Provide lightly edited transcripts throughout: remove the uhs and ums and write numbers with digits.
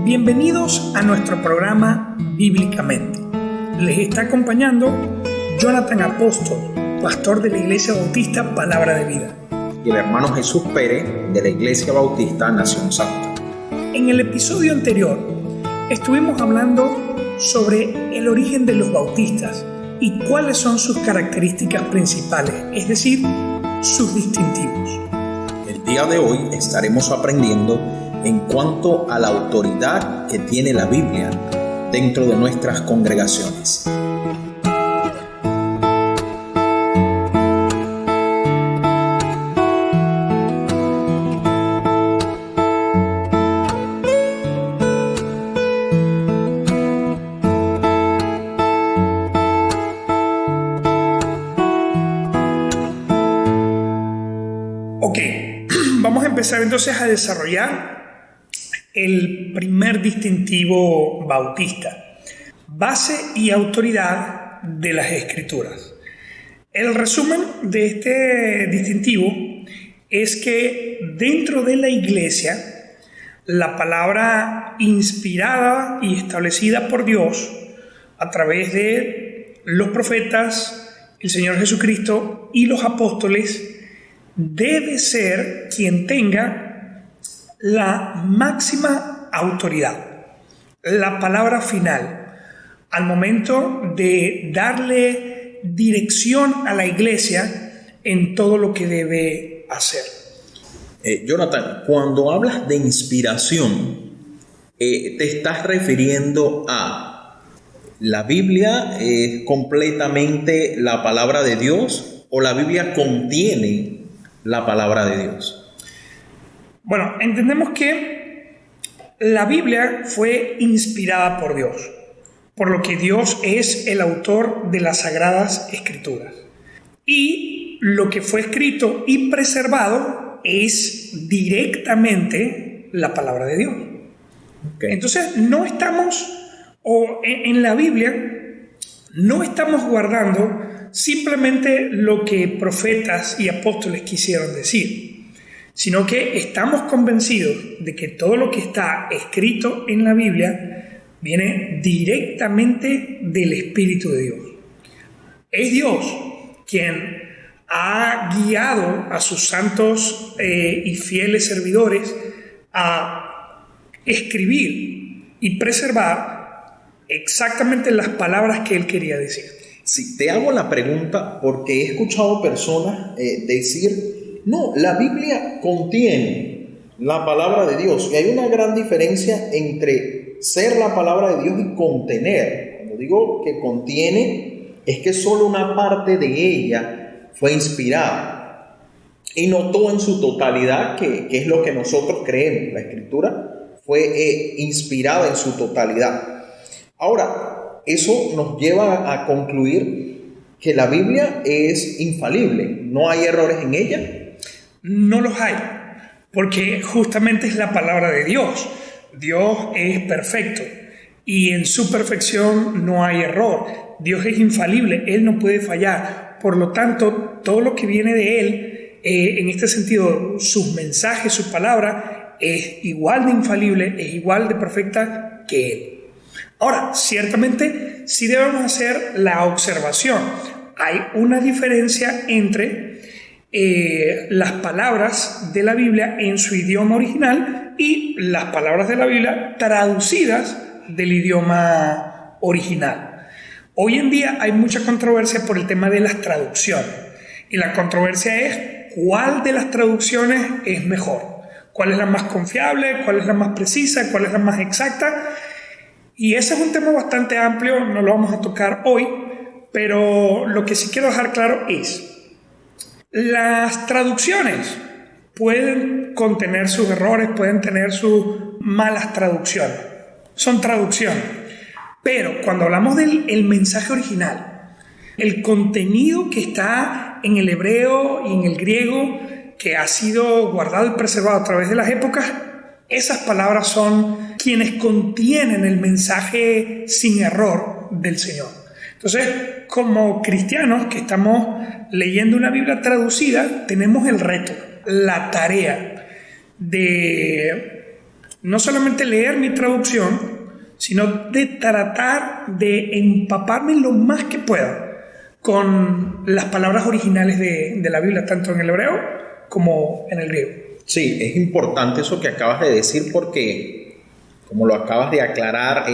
Bienvenidos a nuestro programa Bíblicamente. Les está acompañando Jonathan Apóstol, pastor de la Iglesia Bautista Palabra de Vida. Y el hermano Jesús Pérez, de la Iglesia Bautista Nación Santa. En el episodio anterior estuvimos hablando sobre el origen de los bautistas y cuáles son sus características principales, es decir, sus distintivos. El día de hoy estaremos aprendiendo en cuanto a la autoridad que tiene la Biblia dentro de nuestras congregaciones. Ok, vamos a empezar entonces a desarrollar el primer distintivo bautista: base y autoridad de las Escrituras. El resumen de este distintivo es que dentro de la iglesia, la palabra inspirada y establecida por Dios a través de los profetas, el Señor Jesucristo y los apóstoles, debe ser quien tenga la máxima autoridad, la palabra final, al momento de darle dirección a la iglesia en todo lo que debe hacer. Jonathan, cuando hablas de inspiración, ¿te estás refiriendo a la Biblia es completamente la palabra de Dios o la Biblia contiene la palabra de Dios? Bueno, entendemos que la Biblia fue inspirada por Dios, por lo que Dios es el autor de las Sagradas Escrituras. Y lo que fue escrito y preservado es directamente la palabra de Dios. Okay. Entonces, no estamos, o en la Biblia, no estamos guardando simplemente lo que profetas y apóstoles quisieron decir, sino que estamos convencidos de que todo lo que está escrito en la Biblia viene directamente del Espíritu de Dios. Es Dios quien ha guiado a sus santos y fieles servidores a escribir y preservar exactamente las palabras que Él quería decir. Sí, te hago la pregunta porque he escuchado personas decir: no, la Biblia contiene la palabra de Dios. Y hay una gran diferencia entre ser la palabra de Dios y contener. Cuando digo que contiene, es que solo una parte de ella fue inspirada. Y no todo en su totalidad, que es lo que nosotros creemos. La Escritura fue inspirada en su totalidad. Ahora, eso nos lleva a concluir que la Biblia es infalible. No hay errores en ella. No los hay, porque justamente es la palabra de Dios. Dios es perfecto y en su perfección no hay error. Dios es infalible, Él no puede fallar. Por lo tanto, todo lo que viene de Él, en este sentido, sus mensajes, su palabra, es igual de infalible, es igual de perfecta que Él. Ahora, ciertamente, sí debemos hacer la observación. Hay una diferencia entre las palabras de la Biblia en su idioma original y las palabras de la Biblia traducidas del idioma original. Hoy en día hay mucha controversia por el tema de las traducciones, y la controversia es cuál de las traducciones es mejor, cuál es la más confiable, cuál es la más precisa, cuál es la más exacta. Y ese es un tema bastante amplio, no lo vamos a tocar hoy, pero lo que sí quiero dejar claro es: las traducciones pueden contener sus errores, pueden tener sus malas traducciones. Son traducciones. Pero cuando hablamos del mensaje original, el contenido que está en el hebreo y en el griego, que ha sido guardado y preservado a través de las épocas, esas palabras son quienes contienen el mensaje sin error del Señor. Entonces, como cristianos que estamos leyendo una Biblia traducida, tenemos el reto, la tarea de no solamente leer mi traducción, sino de tratar de empaparme lo más que pueda con las palabras originales de la Biblia, tanto en el hebreo como en el griego. Sí, es importante eso que acabas de decir porque, como lo acabas de aclarar,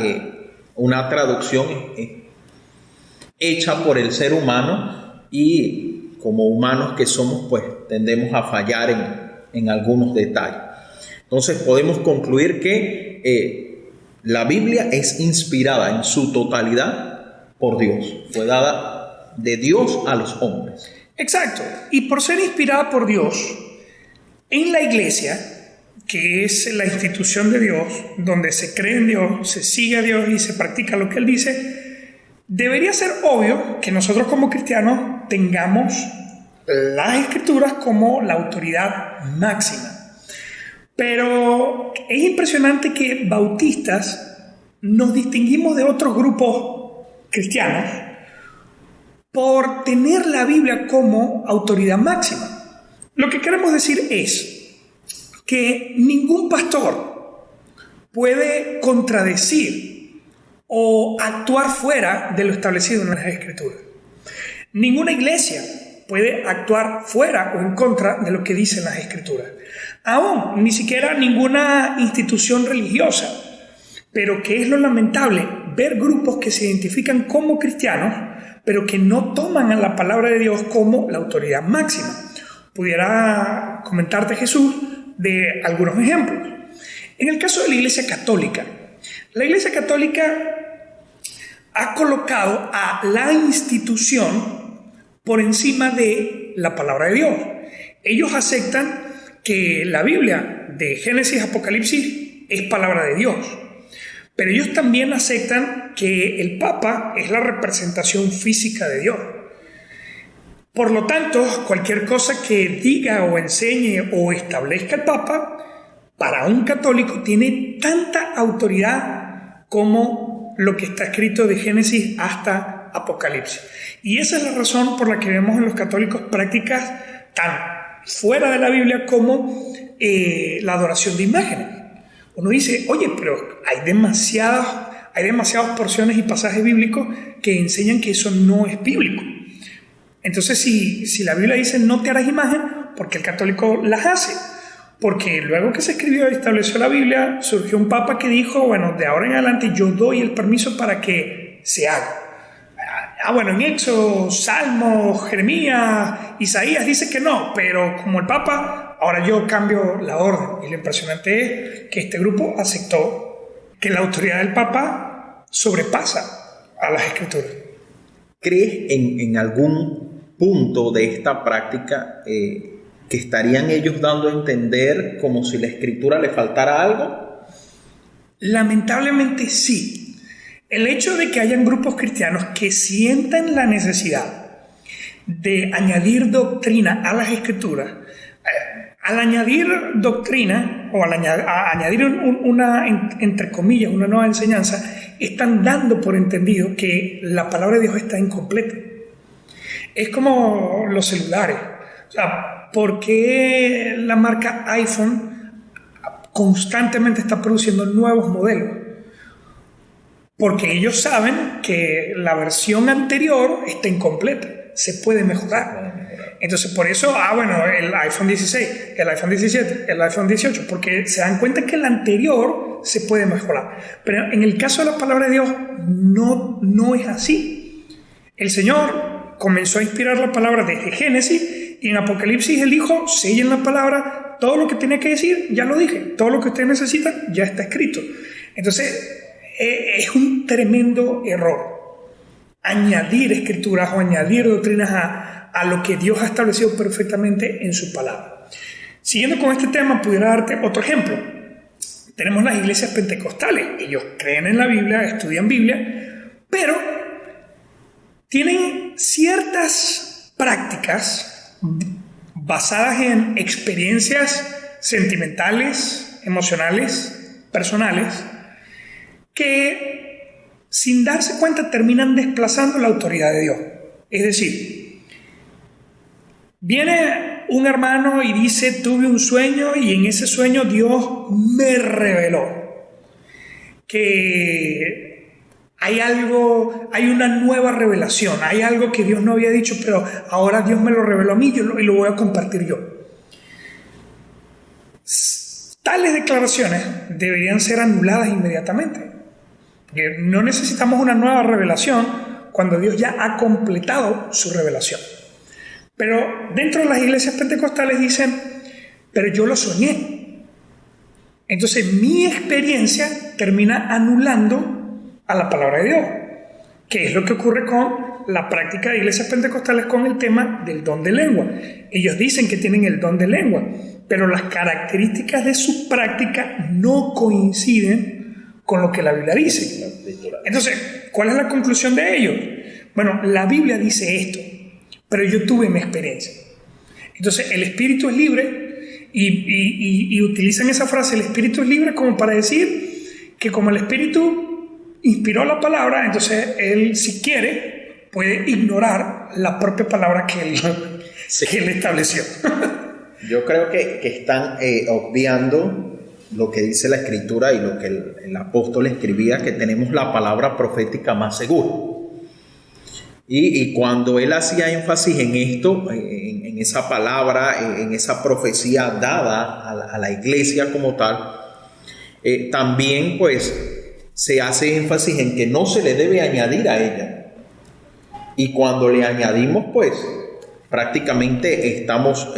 una traducción hecha por el ser humano y como humanos que somos, pues tendemos a fallar en algunos detalles. Entonces podemos concluir que la Biblia es inspirada en su totalidad por Dios. Fue dada de Dios a los hombres. Exacto. Y por ser inspirada por Dios, en la iglesia, que es la institución de Dios, donde se cree en Dios, se sigue a Dios y se practica lo que Él dice, debería ser obvio que nosotros como cristianos tengamos las Escrituras como la autoridad máxima. Pero es impresionante que bautistas nos distinguimos de otros grupos cristianos por tener la Biblia como autoridad máxima. Lo que queremos decir es que ningún pastor puede contradecir o actuar fuera de lo establecido en las Escrituras. Ninguna iglesia puede actuar fuera o en contra de lo que dicen las Escrituras. Aún, ni siquiera ninguna institución religiosa. Pero que es lo lamentable, ver grupos que se identifican como cristianos, pero que no toman a la palabra de Dios como la autoridad máxima. Pudiera comentarte, Jesús, de algunos ejemplos. En el caso de la Iglesia Católica ha colocado a la institución por encima de la palabra de Dios. Ellos aceptan que la Biblia de Génesis a Apocalipsis es palabra de Dios, pero ellos también aceptan que el Papa es la representación física de Dios. Por lo tanto, cualquier cosa que diga o enseñe o establezca el Papa, para un católico tiene tanta autoridad como lo que está escrito de Génesis hasta Apocalipsis. Y esa es la razón por la que vemos en los católicos prácticas tan fuera de la Biblia como la adoración de imágenes. Uno dice, oye, pero hay demasiadas porciones y pasajes bíblicos que enseñan que eso no es bíblico. Entonces, si la Biblia dice no te harás imagen, ¿por qué el católico las hace? Porque luego que se escribió y estableció la Biblia, surgió un papa que dijo, bueno, de ahora en adelante yo doy el permiso para que se haga. Bueno, en Éxodo, Salmos, Jeremías, Isaías dice que no, pero como el Papa, ahora yo cambio la orden. Y lo impresionante es que este grupo aceptó que la autoridad del Papa sobrepasa a las Escrituras. ¿Crees en algún punto de esta práctica que estarían ellos dando a entender como si la Escritura le faltara algo? Lamentablemente sí. El hecho de que hayan grupos cristianos que sientan la necesidad de añadir doctrina a las Escrituras, al añadir doctrina o al añadir una, entre comillas, una nueva enseñanza, están dando por entendido que la palabra de Dios está incompleta. Es como los celulares. O sea, ¿por qué la marca iPhone constantemente está produciendo nuevos modelos? Porque ellos saben que la versión anterior está incompleta, se puede mejorar. Entonces, por eso, el iPhone 16, el iPhone 17, el iPhone 18, porque se dan cuenta que el anterior se puede mejorar. Pero en el caso de la palabra de Dios, no es así. El Señor comenzó a inspirar la palabra desde Génesis y en Apocalipsis Él dijo, sellen la palabra, todo lo que tenía que decir, ya lo dije, todo lo que ustedes necesitan, ya está escrito. Entonces, es un tremendo error añadir escrituras o añadir doctrinas a lo que Dios ha establecido perfectamente en su palabra. Siguiendo con este tema, pudiera darte otro ejemplo. Tenemos las iglesias pentecostales. Ellos creen en la Biblia, estudian Biblia, pero tienen ciertas prácticas basadas en experiencias sentimentales, emocionales, personales, que sin darse cuenta terminan desplazando la autoridad de Dios. Es decir, viene un hermano y dice, tuve un sueño y en ese sueño Dios me reveló que hay algo, hay una nueva revelación, hay algo que Dios no había dicho, pero ahora Dios me lo reveló a mí y lo voy a compartir yo. Tales declaraciones deberían ser anuladas inmediatamente. Porque no necesitamos una nueva revelación cuando Dios ya ha completado su revelación. Pero dentro de las iglesias pentecostales dicen, pero yo lo soñé. Entonces mi experiencia termina anulando a la palabra de Dios, que es lo que ocurre con la práctica de iglesias pentecostales con el tema del don de lengua. Ellos dicen que tienen el don de lengua, pero las características de su práctica no coinciden con lo que la Biblia dice. Entonces, ¿cuál es la conclusión de ellos? Bueno, la Biblia dice esto, pero yo tuve mi experiencia. Entonces, el espíritu es libre y utilizan esa frase, el espíritu es libre, como para decir que como el espíritu inspiró la palabra, entonces él, si quiere, puede ignorar la propia palabra que él estableció. Yo creo que están obviando lo que dice la Escritura y lo que el apóstol escribía, que tenemos la palabra profética más segura. Y cuando él hacía énfasis en esto, en esa palabra, en esa profecía dada a la iglesia como tal, también pues se hace énfasis en que no se le debe añadir a ella. Y cuando le añadimos, pues prácticamente estamos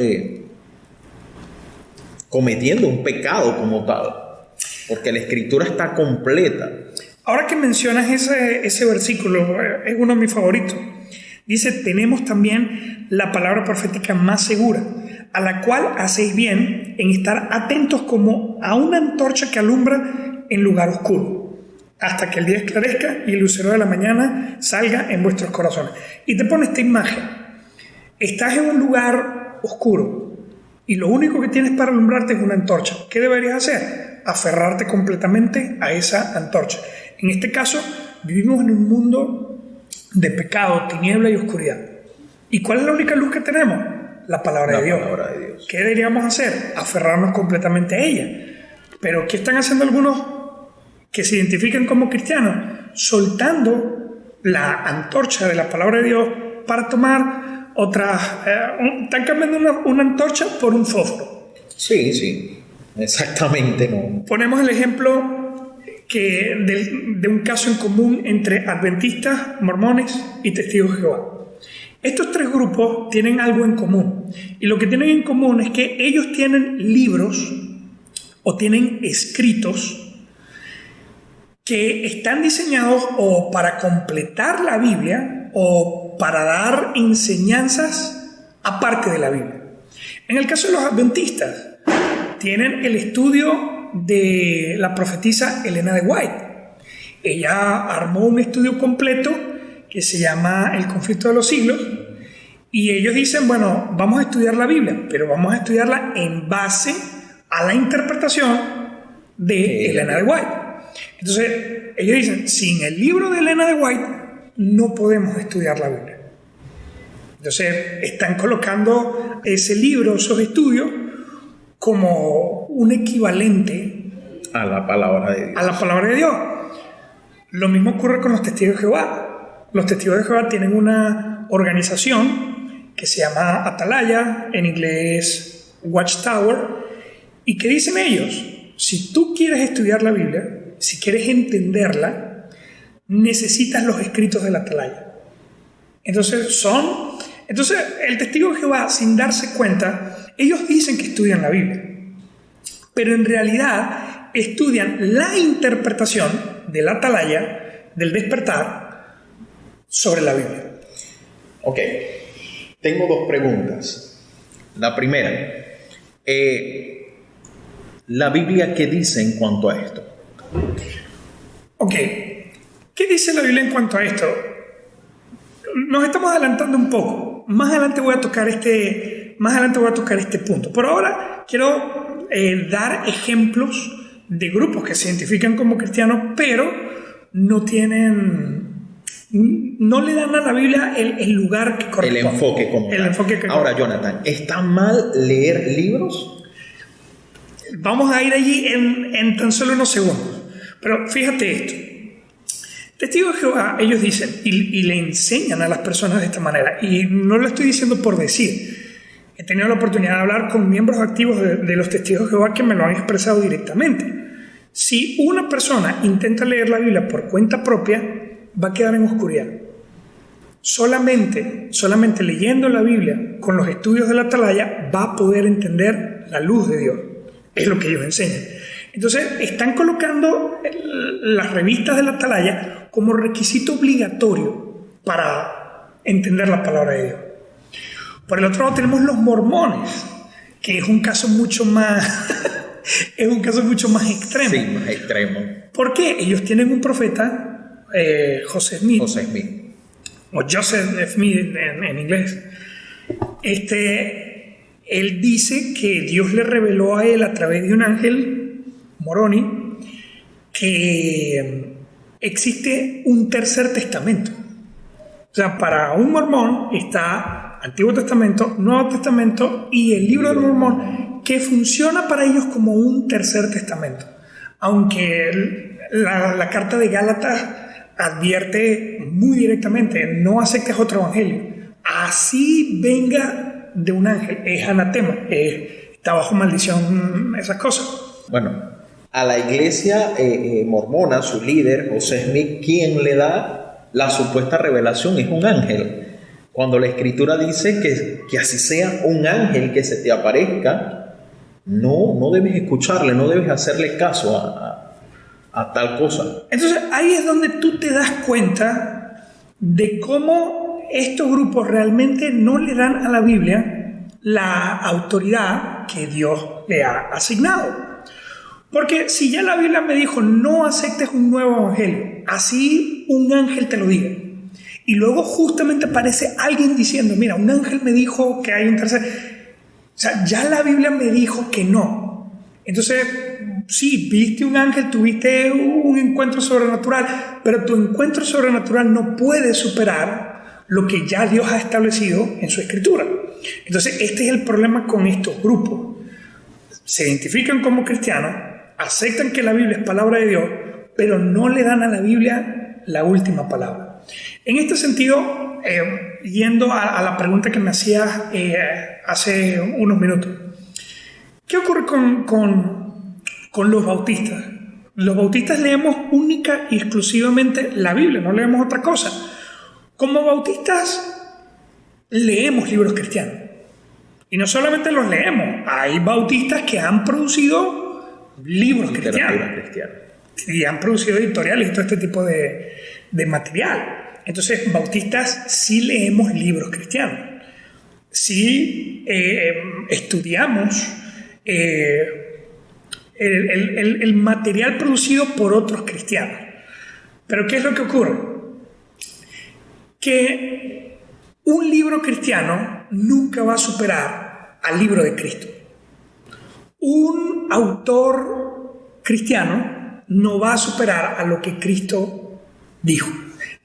cometiendo un pecado como tal, porque la Escritura está completa. Ahora que mencionas ese versículo, es uno de mis favoritos. Dice, tenemos también la palabra profética más segura, a la cual hacéis bien en estar atentos como a una antorcha que alumbra en lugar oscuro, hasta que el día esclarezca y el lucero de la mañana salga en vuestros corazones. Y te pone esta imagen. Estás en un lugar oscuro y lo único que tienes para alumbrarte es una antorcha. ¿Qué deberías hacer? Aferrarte completamente a esa antorcha. En este caso, vivimos en un mundo de pecado, tiniebla y oscuridad. ¿Y cuál es la única luz que tenemos? La palabra de Dios. ¿Qué deberíamos hacer? Aferrarnos completamente a ella. Pero ¿qué están haciendo algunos que se identifican como cristianos? Soltando la antorcha de la palabra de Dios para tomar otras... están cambiando una antorcha por un fósforo. Sí, exactamente. No. Ponemos el ejemplo de un caso en común entre adventistas, mormones y testigos de Jehová. Estos tres grupos tienen algo en común, y lo que tienen en común es que ellos tienen libros o tienen escritos que están diseñados o para completar la Biblia o para dar enseñanzas aparte de la Biblia. En el caso de los adventistas, tienen el estudio de la profetisa Elena de White. Ella armó un estudio completo que se llama El conflicto de los siglos, y ellos dicen, bueno, vamos a estudiar la Biblia, pero vamos a estudiarla en base a la interpretación de Elena de White. Entonces, ellos dicen, sin el libro de Elena de White no podemos estudiar la Biblia. Entonces, están colocando ese libro, esos estudios, como un equivalente a la palabra de Dios. A la palabra de Dios. Lo mismo ocurre con los testigos de Jehová. Los testigos de Jehová tienen una organización que se llama Atalaya, en inglés Watchtower, y que dicen ellos, si tú quieres estudiar la Biblia, si quieres entenderla, necesitas los escritos de la Atalaya. Entonces el testigo de Jehová, sin darse cuenta, ellos dicen que estudian la Biblia, pero en realidad estudian la interpretación de la Atalaya, del despertar, sobre la Biblia. Ok, tengo dos preguntas. La primera, ¿la Biblia qué dice en cuanto a esto? Ok, ¿qué dice la Biblia en cuanto a esto? Nos estamos adelantando un poco. Más adelante voy a tocar este punto. Por ahora quiero dar ejemplos de grupos que se identifican como cristianos, pero no tienen no le dan a la Biblia el lugar que corresponde. El enfoque como el tal. enfoque que Ahora, Jonathan, ¿está mal leer libros? Vamos a ir allí en tan solo unos segundos. Pero fíjate esto. Testigos de Jehová, ellos dicen y le enseñan a las personas de esta manera. Y no lo estoy diciendo por decir. He tenido la oportunidad de hablar con miembros activos de los Testigos de Jehová que me lo han expresado directamente. Si una persona intenta leer la Biblia por cuenta propia, va a quedar en oscuridad. Solamente leyendo la Biblia con los estudios de la Atalaya va a poder entender la luz de Dios. Es lo que ellos enseñan. Entonces, están colocando las revistas de la Atalaya como requisito obligatorio para entender la palabra de Dios. Por el otro lado tenemos los mormones, que es un caso mucho más extremo. Sí, más extremo. ¿Por qué? Ellos tienen un profeta, José Smith. O Joseph Smith en inglés. Él dice que Dios le reveló a él a través de un ángel, Moroni, que existe un tercer testamento. O sea, para un mormón está Antiguo Testamento, Nuevo Testamento y el libro del Mormón, que funciona para ellos como un tercer testamento. Aunque la carta de Gálatas advierte muy directamente, no aceptes otro evangelio. Así venga de un ángel, es anatema, está bajo maldición, esas cosas. Bueno, a la iglesia mormona, su líder, José Smith, quien le da la supuesta revelación es un ángel. Cuando la escritura dice que así sea un ángel que se te aparezca, no debes escucharle, no debes hacerle caso a tal cosa. Entonces ahí es donde tú te das cuenta de cómo estos grupos realmente no le dan a la Biblia la autoridad que Dios le ha asignado. Porque si ya la Biblia me dijo no aceptes un nuevo evangelio, así un ángel te lo diga, y luego justamente aparece alguien diciendo, mira, un ángel me dijo que hay un tercer... O sea, ya la Biblia me dijo que no. Entonces, sí, viste un ángel, tuviste un encuentro sobrenatural, pero tu encuentro sobrenatural no puede superar lo que ya Dios ha establecido en su escritura. Entonces, este es el problema con estos grupos. Se identifican como cristianos, aceptan que la Biblia es palabra de Dios, pero no le dan a la Biblia la última palabra. En este sentido, yendo a la pregunta que me hacías hace unos minutos, ¿qué ocurre con los bautistas? Los bautistas leemos única y exclusivamente la Biblia, no leemos otra cosa. Como bautistas leemos libros cristianos. Y no solamente los leemos, hay bautistas que han producido libros cristianos. Y han producido editoriales y todo este tipo de material. Entonces, bautistas sí leemos libros cristianos. Sí estudiamos el material producido por otros cristianos. Pero ¿qué es lo que ocurre? Que un libro cristiano nunca va a superar al libro de Cristo. Un autor cristiano no va a superar a lo que Cristo dijo.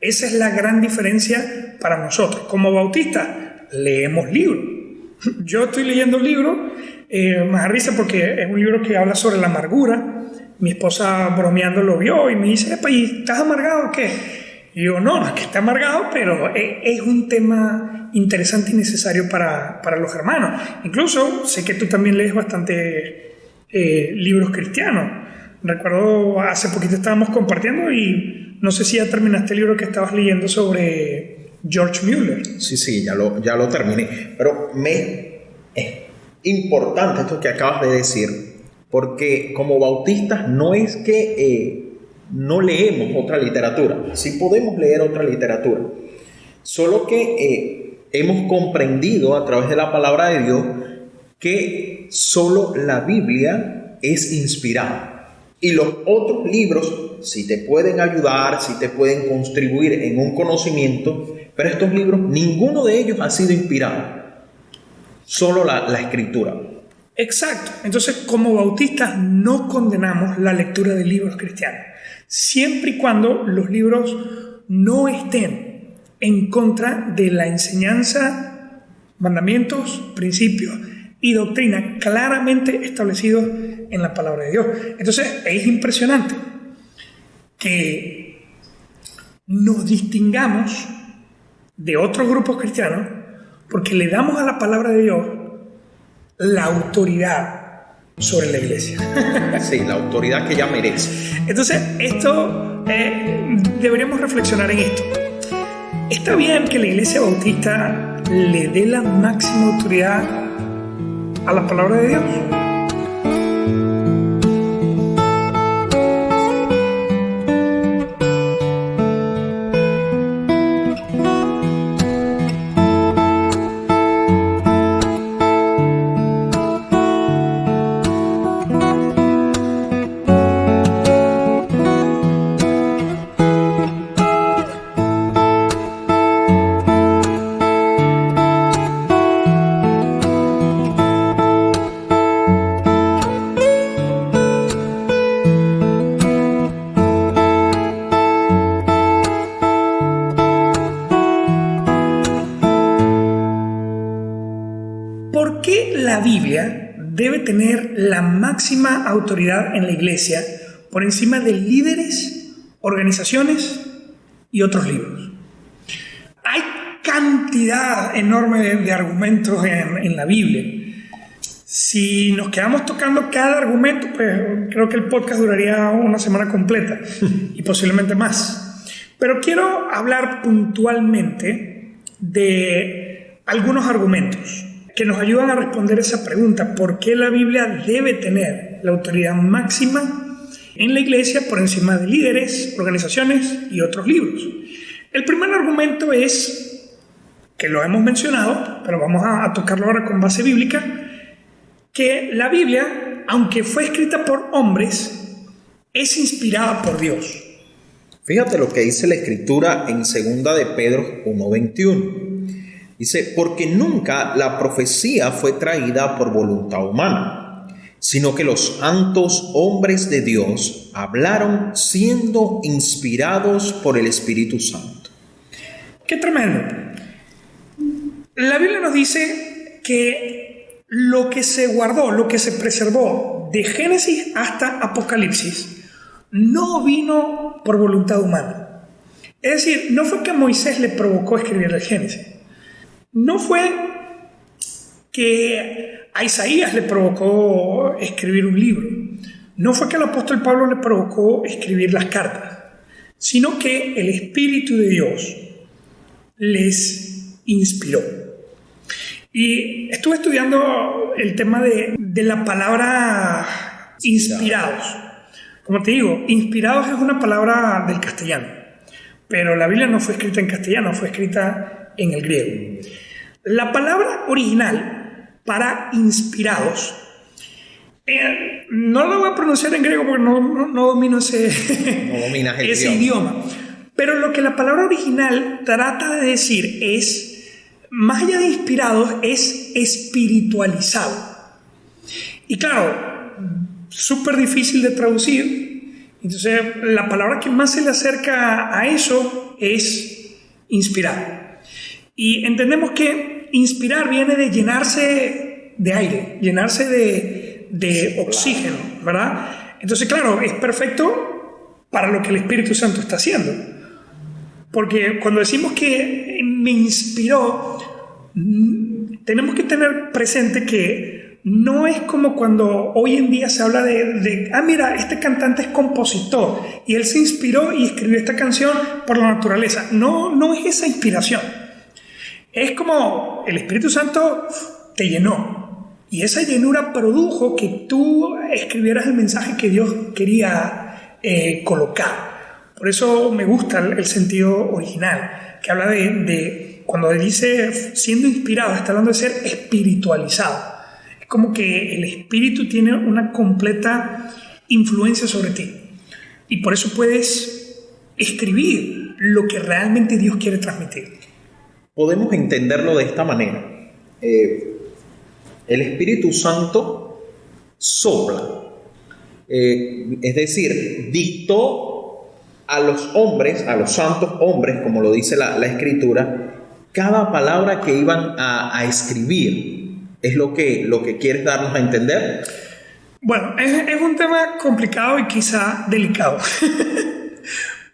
Esa es la gran diferencia para nosotros. Como bautistas, leemos libros. Yo estoy leyendo un libro, me da risa porque es un libro que habla sobre la amargura. Mi esposa bromeando lo vio y me dice, epa, ¿y estás amargado o qué? Y yo, no es que esté amargado, pero es un tema interesante y necesario para los hermanos. Incluso sé que tú también lees bastante libros cristianos. Recuerdo hace poquito estábamos compartiendo y no sé si ya terminaste el libro que estabas leyendo sobre George Mueller. Sí, ya lo terminé. Pero es importante esto que acabas de decir, porque como bautistas no es que no leemos otra literatura, sí podemos leer otra literatura, solo que hemos comprendido a través de la palabra de Dios que solo la Biblia es inspirada. Y los otros libros sí te pueden ayudar, sí te pueden contribuir en un conocimiento, pero estos libros, ninguno de ellos ha sido inspirado, solo la escritura. Exacto. Entonces, como bautistas no condenamos la lectura de libros cristianos, siempre y cuando los libros no estén en contra de la enseñanza, mandamientos, principios y doctrina claramente establecidos en la palabra de Dios. Entonces es impresionante que nos distingamos de otros grupos cristianos porque le damos a la palabra de Dios la autoridad sobre la iglesia. Sí, la autoridad que ella merece. Entonces, esto deberíamos reflexionar en esto. ¿Está bien que la iglesia bautista le dé la máxima autoridad a la palabra de Dios? ¿Por qué la Biblia debe tener la máxima autoridad en la iglesia por encima de líderes, organizaciones y otros libros? Hay cantidad enorme de argumentos en la Biblia. Si nos quedamos tocando cada argumento, pues creo que el podcast duraría una semana completa y posiblemente más. Pero quiero hablar puntualmente de algunos argumentos que nos ayudan a responder esa pregunta: ¿por qué la Biblia debe tener la autoridad máxima en la iglesia por encima de líderes, organizaciones y otros libros? El primer argumento es, que lo hemos mencionado, pero vamos a tocarlo ahora con base bíblica, que la Biblia, aunque fue escrita por hombres, es inspirada por Dios. Fíjate lo que dice la Escritura en 2 de Pedro 1:21. Dice, porque nunca la profecía fue traída por voluntad humana, sino que los santos hombres de Dios hablaron siendo inspirados por el Espíritu Santo. ¡Qué tremendo! La Biblia nos dice que lo que se guardó, lo que se preservó de Génesis hasta Apocalipsis, no vino por voluntad humana. Es decir, no fue que a Moisés le provocó escribir el Génesis. No fue que a Isaías le provocó escribir un libro. No fue que al apóstol Pablo le provocó escribir las cartas, sino que el Espíritu de Dios les inspiró. Y estuve estudiando el tema de la palabra inspirados. Como te digo, inspirados es una palabra del castellano, pero la Biblia no fue escrita en castellano, fue escrita en el griego. La palabra original para inspirados, no la voy a pronunciar en griego porque no domino ese idioma, pero lo que la palabra original trata de decir es, más allá de inspirados, es espiritualizado. Y claro, súper difícil de traducir. Entonces, la palabra que más se le acerca a eso es inspirar. Y entendemos que inspirar viene de llenarse de aire, llenarse de oxígeno, ¿verdad? Entonces, claro, es perfecto para lo que el Espíritu Santo está haciendo. Porque cuando decimos que me inspiró, tenemos que tener presente que no es como cuando hoy en día se habla mira, este cantante es compositor y él se inspiró y escribió esta canción por la naturaleza. No es esa inspiración. Es como el Espíritu Santo te llenó y esa llenura produjo que tú escribieras el mensaje que Dios quería colocar. Por eso me gusta el sentido original, que habla de cuando dice siendo inspirado, está hablando de ser espiritualizado. Es como que el Espíritu tiene una completa influencia sobre ti. Y por eso puedes escribir lo que realmente Dios quiere transmitir. Podemos entenderlo de esta manera. El Espíritu Santo sopla. Es decir, dictó a los hombres, a los santos hombres, como lo dice la Escritura, cada palabra que iban a escribir, es lo que quieres darnos a entender. Bueno, es un tema complicado y quizá delicado.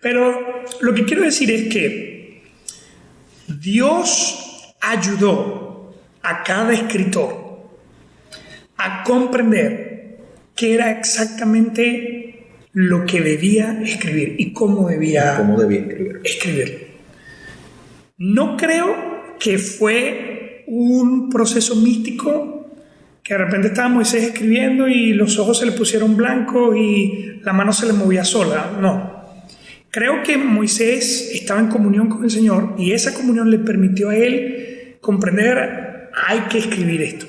Pero lo que quiero decir es que Dios ayudó a cada escritor a comprender qué era exactamente lo que debía escribir y cómo debía escribir. No creo que fue un proceso místico que de repente estaba Moisés escribiendo y los ojos se le pusieron blancos y la mano se le movía sola. No. Creo que Moisés estaba en comunión con el Señor y esa comunión le permitió a él comprender: hay que escribir esto.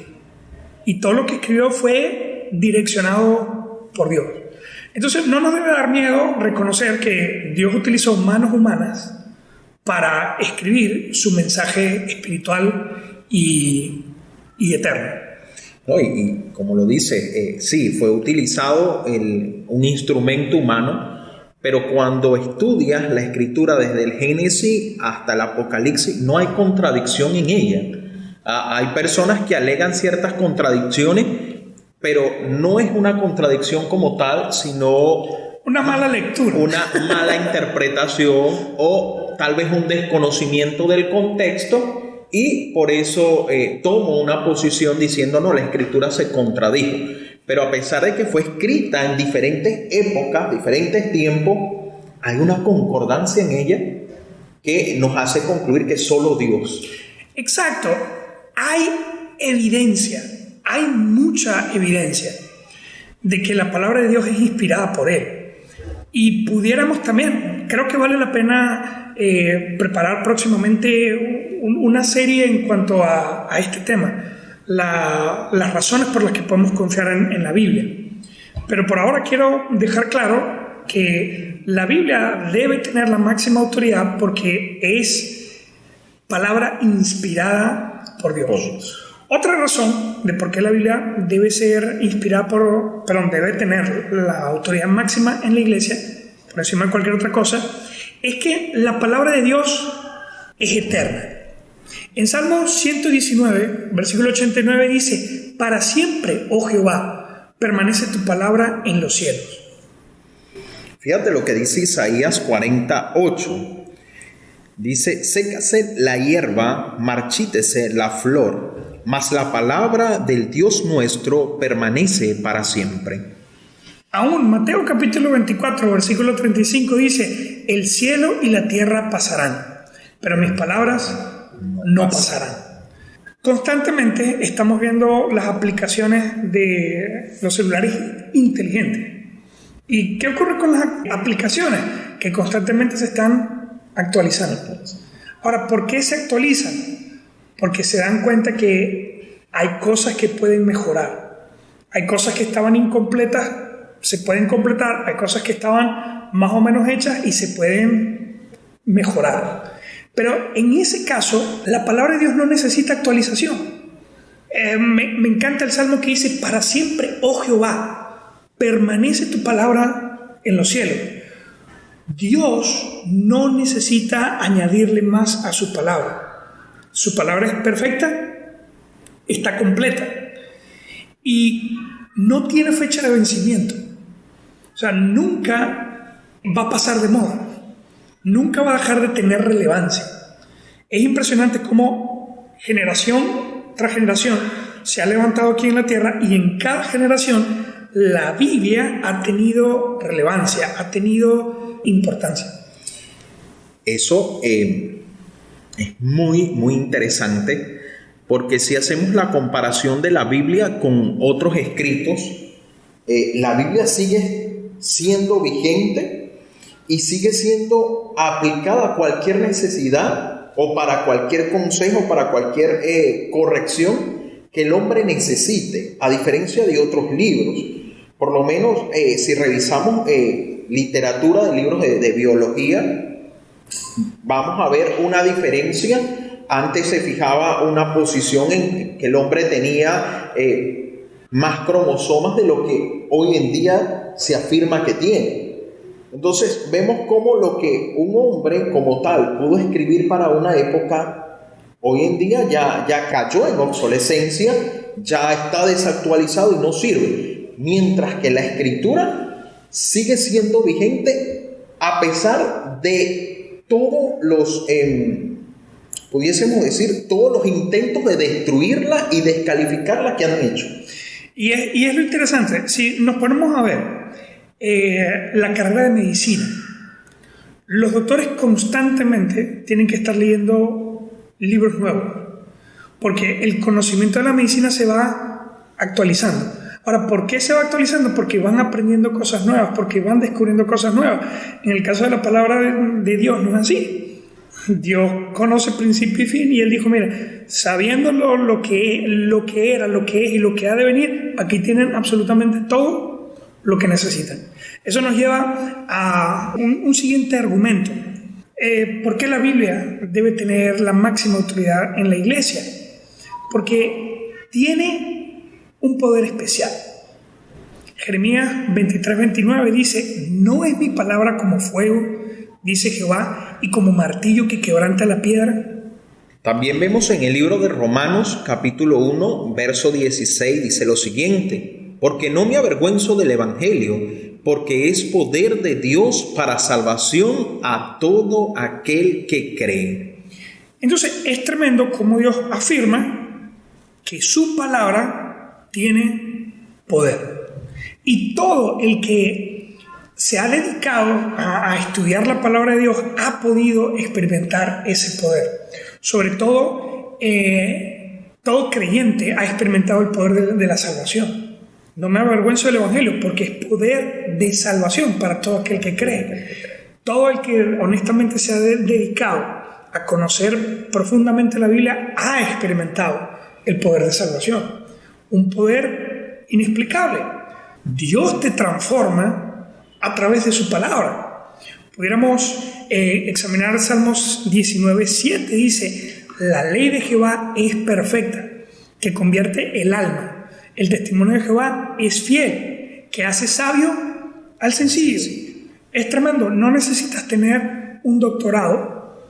Y todo lo que escribió fue direccionado por Dios. Entonces no nos debe dar miedo reconocer que Dios utilizó manos humanas para escribir su mensaje espiritual y eterno. No, y como lo dice, sí, fue utilizado un instrumento humano, pero cuando estudias la Escritura desde el Génesis hasta el Apocalipsis, no hay contradicción en ella. Hay personas que alegan ciertas contradicciones, pero no es una contradicción como tal, sino una mala lectura, una mala interpretación o tal vez un desconocimiento del contexto. Y por eso tomo una posición diciendo: no, la Escritura se contradijo. Pero a pesar de que fue escrita en diferentes épocas, diferentes tiempos, hay una concordancia en ella que nos hace concluir que solo Dios. Exacto. Hay evidencia, hay mucha evidencia de que la palabra de Dios es inspirada por Él. Y pudiéramos también, creo que vale la pena preparar próximamente una serie en cuanto a este tema, las razones por las que podemos confiar en la Biblia. Pero por ahora quiero dejar claro que la Biblia debe tener la máxima autoridad porque es palabra inspirada por Dios. Otra razón de por qué la Biblia debe ser inspirada debe tener la autoridad máxima en la iglesia, por encima de cualquier otra cosa, es que la palabra de Dios es eterna. En Salmo 119, versículo 89 dice: para siempre, oh Jehová, permanece tu palabra en los cielos. Fíjate lo que dice Isaías 48. Dice: sécase la hierba, marchítese la flor, mas la palabra del Dios nuestro permanece para siempre. Aún Mateo capítulo 24, versículo 35 dice: el cielo y la tierra pasarán, pero mis palabras no pasarán. Constantemente estamos viendo las aplicaciones de los celulares inteligentes. ¿Y qué ocurre con las aplicaciones? Que constantemente se están actualizando. Ahora, ¿por qué se actualizan? Porque se dan cuenta que hay cosas que pueden mejorar. Hay cosas que estaban incompletas, se pueden completar. Hay cosas que estaban más o menos hechas y se pueden mejorar. Pero en ese caso, la palabra de Dios no necesita actualización. Me encanta el salmo que dice: para siempre, oh Jehová, permanece tu palabra en los cielos. Dios no necesita añadirle más a su palabra. Su palabra es perfecta, está completa y no tiene fecha de vencimiento. O sea, nunca va a pasar de moda. Nunca va a dejar de tener relevancia. Es impresionante cómo generación tras generación se ha levantado aquí en la tierra y en cada generación la Biblia ha tenido relevancia, ha tenido importancia. Eso es muy, muy interesante, porque si hacemos la comparación de la Biblia con otros escritos, la Biblia sigue siendo vigente y sigue siendo aplicada a cualquier necesidad o para cualquier consejo, para cualquier corrección que el hombre necesite, a diferencia de otros libros. Por lo menos si revisamos literatura de libros de biología, vamos a ver una diferencia. Antes se fijaba una posición en que el hombre tenía más cromosomas de lo que hoy en día se afirma que tiene. Entonces vemos cómo lo que un hombre como tal pudo escribir para una época, hoy en día ya cayó en obsolescencia, ya está desactualizado y no sirve. Mientras que la escritura sigue siendo vigente a pesar de todos los, pudiésemos decir, todos los intentos de destruirla y descalificarla que han hecho. Y es lo interesante, si nos ponemos a ver la carrera de medicina, los doctores constantemente tienen que estar leyendo libros nuevos, porque el conocimiento de la medicina se va actualizando. Ahora, ¿por qué se va actualizando? Porque van aprendiendo cosas nuevas, porque van descubriendo cosas nuevas. En el caso de la palabra de Dios no es así. Dios conoce principio y fin, y Él dijo, mira, sabiendo lo que era, lo que es y lo que ha de venir, aquí tienen absolutamente todo lo que necesitan. Eso nos lleva a un siguiente argumento. ¿Por qué la Biblia debe tener la máxima autoridad en la iglesia? Porque tiene un poder especial. Jeremías 23:29 dice, no es mi palabra como fuego, dice Jehová, y como martillo que quebranta la piedra. También vemos en el libro de Romanos, capítulo 1, verso 16, dice lo siguiente, porque no me avergüenzo del evangelio, porque es poder de Dios para salvación a todo aquel que cree. Entonces es tremendo como Dios afirma que su palabra tiene poder. Y todo el que se ha dedicado a estudiar la palabra de Dios ha podido experimentar ese poder. Sobre todo, todo creyente ha experimentado el poder de la salvación. No me avergüenzo del evangelio porque es poder de salvación para todo aquel que cree. Todo el que honestamente se ha dedicado a conocer profundamente la Biblia ha experimentado el poder de salvación. Un poder inexplicable. Dios te transforma a través de su palabra. Pudiéramos examinar Salmos 19:7, dice, la ley de Jehová es perfecta, que convierte el alma. El testimonio de Jehová es fiel, que hace sabio al sencillo. Es tremendo, no necesitas tener un doctorado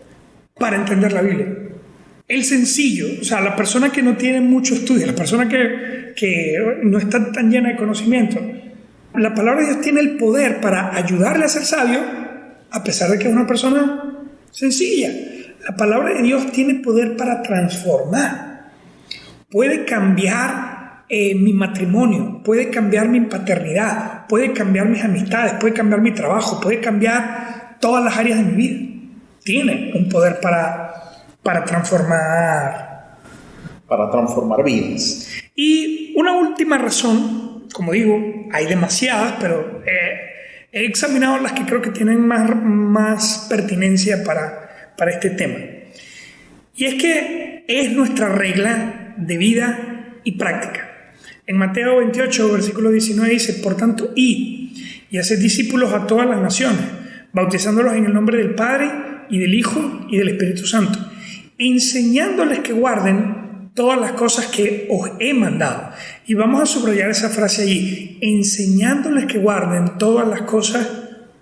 para entender la Biblia. El sencillo, o sea, la persona que no tiene mucho estudio, la persona que no está tan llena de conocimiento, la palabra de Dios tiene el poder para ayudarle a ser sabio, a pesar de que es una persona sencilla. La palabra de Dios tiene poder para transformar. Puede cambiar mi matrimonio, puede cambiar mi paternidad, puede cambiar mis amistades, puede cambiar mi trabajo, puede cambiar todas las áreas de mi vida. Tiene un poder para transformar vidas. Y una última razón, como digo, hay demasiadas, pero he examinado las que creo que tienen más pertinencia para este tema. Y es que es nuestra regla de vida y práctica. En Mateo 28, versículo 19 dice, por tanto, id y haced discípulos a todas las naciones, bautizándolos en el nombre del Padre y del Hijo y del Espíritu Santo, enseñándoles que guarden todas las cosas que os he mandado. Y vamos a subrayar esa frase allí, enseñándoles que guarden todas las cosas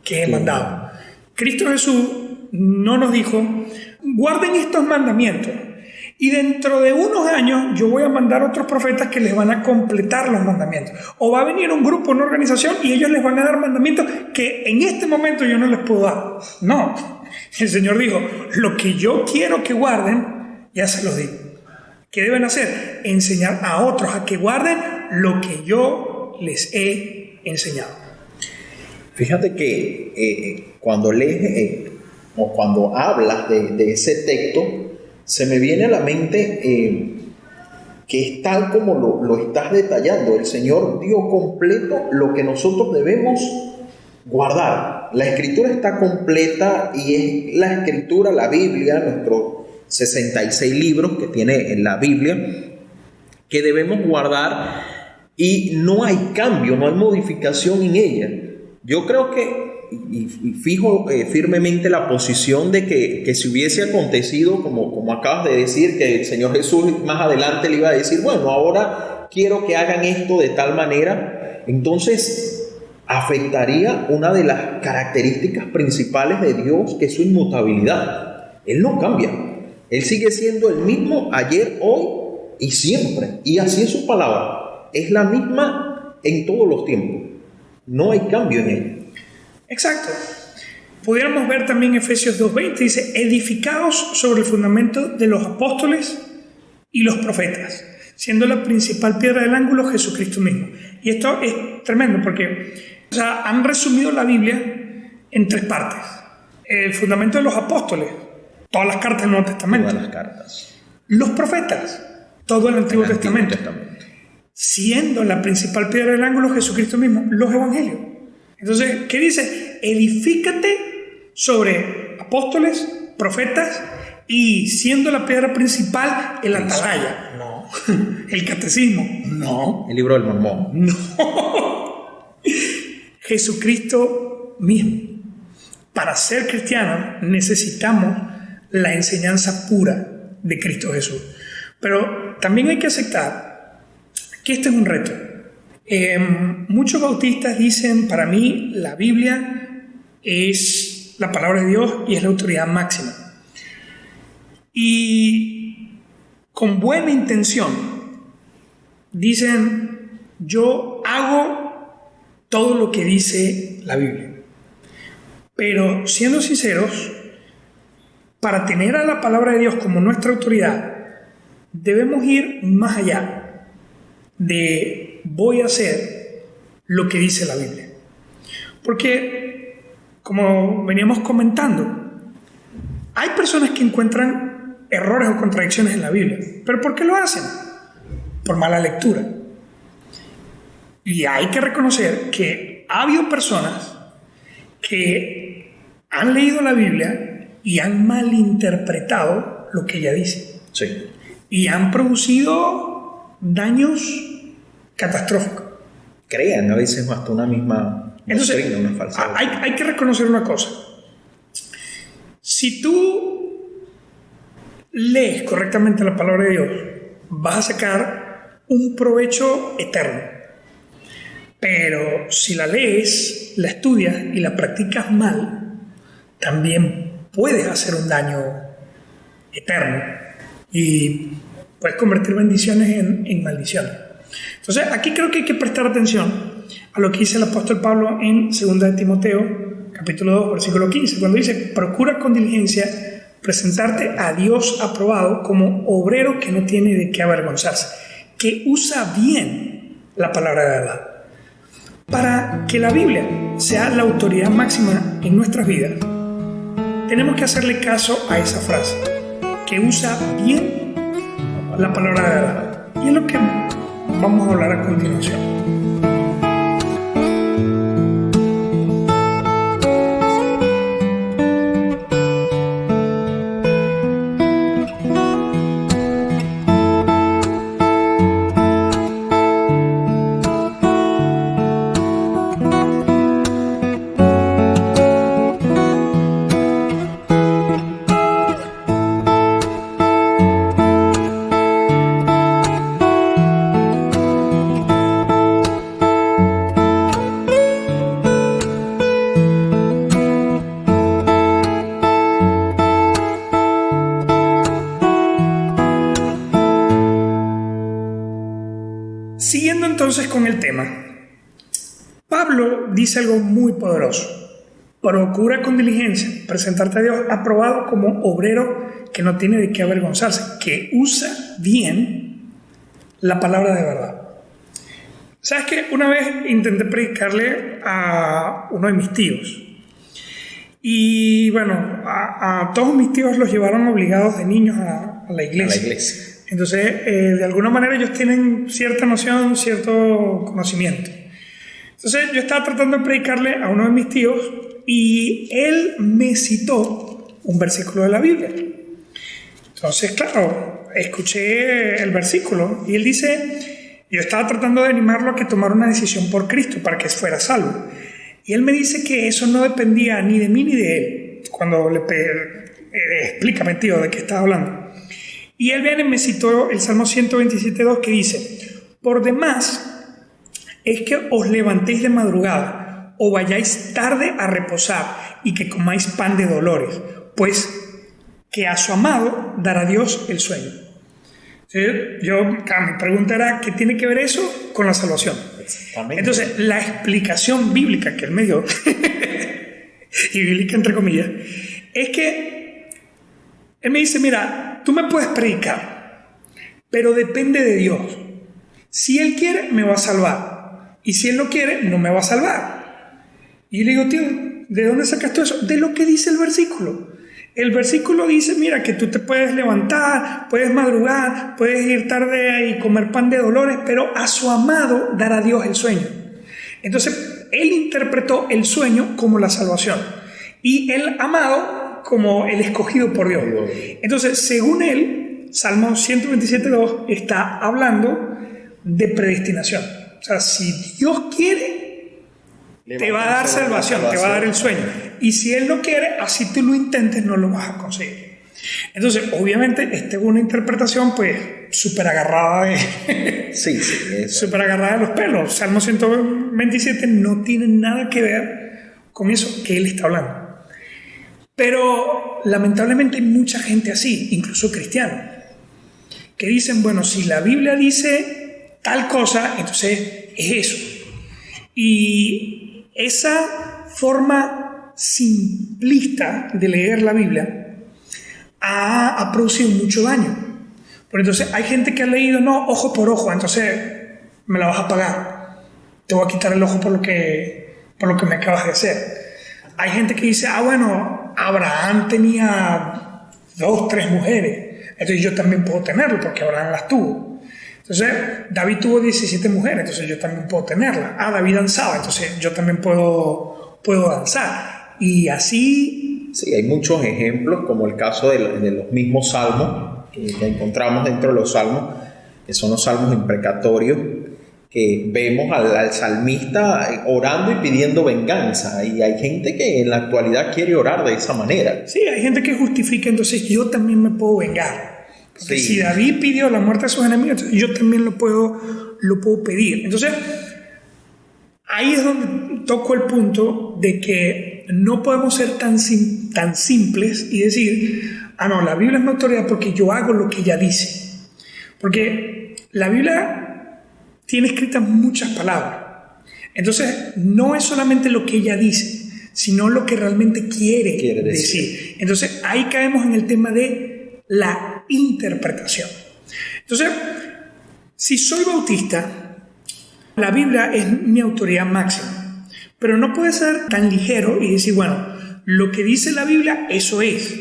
que he mandado. Cristo Jesús no nos dijo, guarden estos mandamientos, y dentro de unos años yo voy a mandar otros profetas que les van a completar los mandamientos. O va a venir un grupo, una organización, y ellos les van a dar mandamientos que en este momento yo no les puedo dar. No, el Señor dijo, lo que yo quiero que guarden, ya se los digo. ¿Qué deben hacer? Enseñar a otros a que guarden lo que yo les he enseñado. Fíjate que cuando lees o cuando hablas de ese texto, se me viene a la mente que es tal como lo estás detallando. El Señor dio completo lo que nosotros debemos guardar. La Escritura está completa y es la Escritura, la Biblia, nuestros 66 libros que tiene en la Biblia, que debemos guardar y no hay cambio, no hay modificación en ella. Yo creo que y fijo firmemente la posición de que si hubiese acontecido, como acabas de decir, que el Señor Jesús más adelante le iba a decir, bueno, ahora quiero que hagan esto de tal manera, entonces afectaría una de las características principales de Dios, que es su inmutabilidad. Él no cambia. Él sigue siendo el mismo ayer, hoy y siempre. Y así es su palabra. Es la misma en todos los tiempos. No hay cambio en ella. Exacto. Pudiéramos ver también Efesios 2:20, dice, edificados sobre el fundamento de los apóstoles y los profetas, siendo la principal piedra del ángulo Jesucristo mismo. Y esto es tremendo porque han resumido la Biblia en 3 partes. El fundamento de los apóstoles, todas las cartas del Nuevo Testamento. Todas las cartas. Los profetas, todo el Antiguo Testamento. Siendo la principal piedra del ángulo Jesucristo mismo, los evangelios. Entonces, ¿qué dice? Edifícate sobre apóstoles, profetas, y siendo la piedra principal el atalaya. No. El catecismo. No. El libro del Mormón. No. Jesucristo mismo. Para ser cristianos necesitamos la enseñanza pura de Cristo Jesús. Pero también hay que aceptar que este es un reto. Muchos bautistas dicen, para mí la Biblia es la palabra de Dios y es la autoridad máxima. Y con buena intención dicen, yo hago todo lo que dice la Biblia. Pero siendo sinceros, para tener a la palabra de Dios como nuestra autoridad, debemos ir más allá de voy a hacer lo que dice la Biblia. Porque, como veníamos comentando, hay personas que encuentran errores o contradicciones en la Biblia. ¿Pero por qué lo hacen? Por mala lectura. Y hay que reconocer que ha habido personas que han leído la Biblia y han malinterpretado lo que ella dice. Sí. Y han producido daños catastróficos. Crean a veces hasta una misma doctrina, una falsa. Hay que reconocer una cosa. Si tú lees correctamente la palabra de Dios, vas a sacar un provecho eterno. Pero si la lees, la estudias y la practicas mal, también puedes hacer un daño eterno y puedes convertir bendiciones en maldiciones. Entonces, aquí creo que hay que prestar atención a lo que dice el apóstol Pablo en 2 de Timoteo, capítulo 2, versículo 15, cuando dice, procura con diligencia presentarte a Dios aprobado como obrero que no tiene de qué avergonzarse, que usa bien la palabra de verdad. Para que la Biblia sea la autoridad máxima en nuestras vidas, tenemos que hacerle caso a esa frase, que usa bien la palabra de verdad. Y es lo que vamos a hablar a continuación. Siguiendo entonces con el tema, Pablo dice algo muy poderoso. Procura con diligencia presentarte a Dios aprobado como obrero que no tiene de qué avergonzarse, que usa bien la palabra de verdad. ¿Sabes qué? Una vez intenté predicarle a uno de mis tíos. Y bueno, a todos mis tíos los llevaron obligados de niños a la iglesia. A la iglesia. Entonces, de alguna manera ellos tienen cierta noción, cierto conocimiento. Entonces, yo estaba tratando de predicarle a uno de mis tíos y él me citó un versículo de la Biblia. Entonces, claro, escuché el versículo y él dice, yo estaba tratando de animarlo a que tomara una decisión por Cristo para que fuera salvo. Y él me dice que eso no dependía ni de mí ni de él. Cuando le explícame, tío, de qué estaba hablando. Y él viene y me citó el Salmo 127.2 que dice, por demás es que os levantéis de madrugada, o vayáis tarde a reposar y que comáis pan de dolores, pues que a su amado dará Dios el sueño. ¿Sí? Mi pregunta era, ¿qué tiene que ver eso con la salvación? Entonces, la explicación bíblica que él me dio, y bíblica entre comillas, es que él me dice, mira, tú me puedes predicar, pero depende de Dios. Si Él quiere, me va a salvar. Y si Él no quiere, no me va a salvar. Y yo le digo, tío, ¿de dónde sacas todo eso? De lo que dice el versículo. El versículo dice, mira, que tú te puedes levantar, puedes madrugar, puedes ir tarde y comer pan de dolores, pero a su amado dará Dios el sueño. Entonces, él interpretó el sueño como la salvación y el amado como el escogido por Dios. Entonces, según él, Salmo 127.2 está hablando de predestinación. O sea, si Dios quiere, te va a dar salvación, te va a dar el sueño. Y si Él no quiere, así tú lo intentes, no lo vas a conseguir. Entonces, obviamente, esta es una interpretación, pues, súper agarrada de... súper agarrada de los pelos. Salmo 127 no tiene nada que ver con eso que Él está hablando. Pero, lamentablemente, hay mucha gente así, incluso cristianos, que dicen, bueno, si la Biblia dice tal cosa, entonces es eso. Y esa forma simplista de leer la Biblia ha producido mucho daño. Porque entonces hay gente que ha leído, no, ojo por ojo, entonces me la vas a pagar. Te voy a quitar el ojo por lo que me acabas de hacer. Hay gente que dice, bueno, Abraham tenía 2, 3 mujeres, entonces yo también puedo tenerlo porque Abraham las tuvo. Entonces, David tuvo 17 mujeres, entonces yo también puedo tenerla. David danzaba, entonces yo también puedo danzar. Y así... Sí, hay muchos ejemplos, como el caso de los mismos salmos, que encontramos dentro de los salmos, que son los salmos imprecatorios, que vemos al salmista orando y pidiendo venganza. Y hay gente que en la actualidad quiere orar de esa manera. Sí, hay gente que justifica, entonces yo también me puedo vengar. Porque si David pidió la muerte de sus enemigos, yo también lo puedo pedir. Entonces, ahí es donde toco el punto de que no podemos ser tan simples y decir, no, la Biblia es mi autoridad porque yo hago lo que ella dice. Porque la Biblia tiene escritas muchas palabras. Entonces, no es solamente lo que ella dice, sino lo que realmente quiere decir. Entonces, ahí caemos en el tema de la interpretación. Entonces, si soy bautista, la Biblia es mi autoridad máxima, pero no puede ser tan ligero y decir, bueno, lo que dice la Biblia, eso es.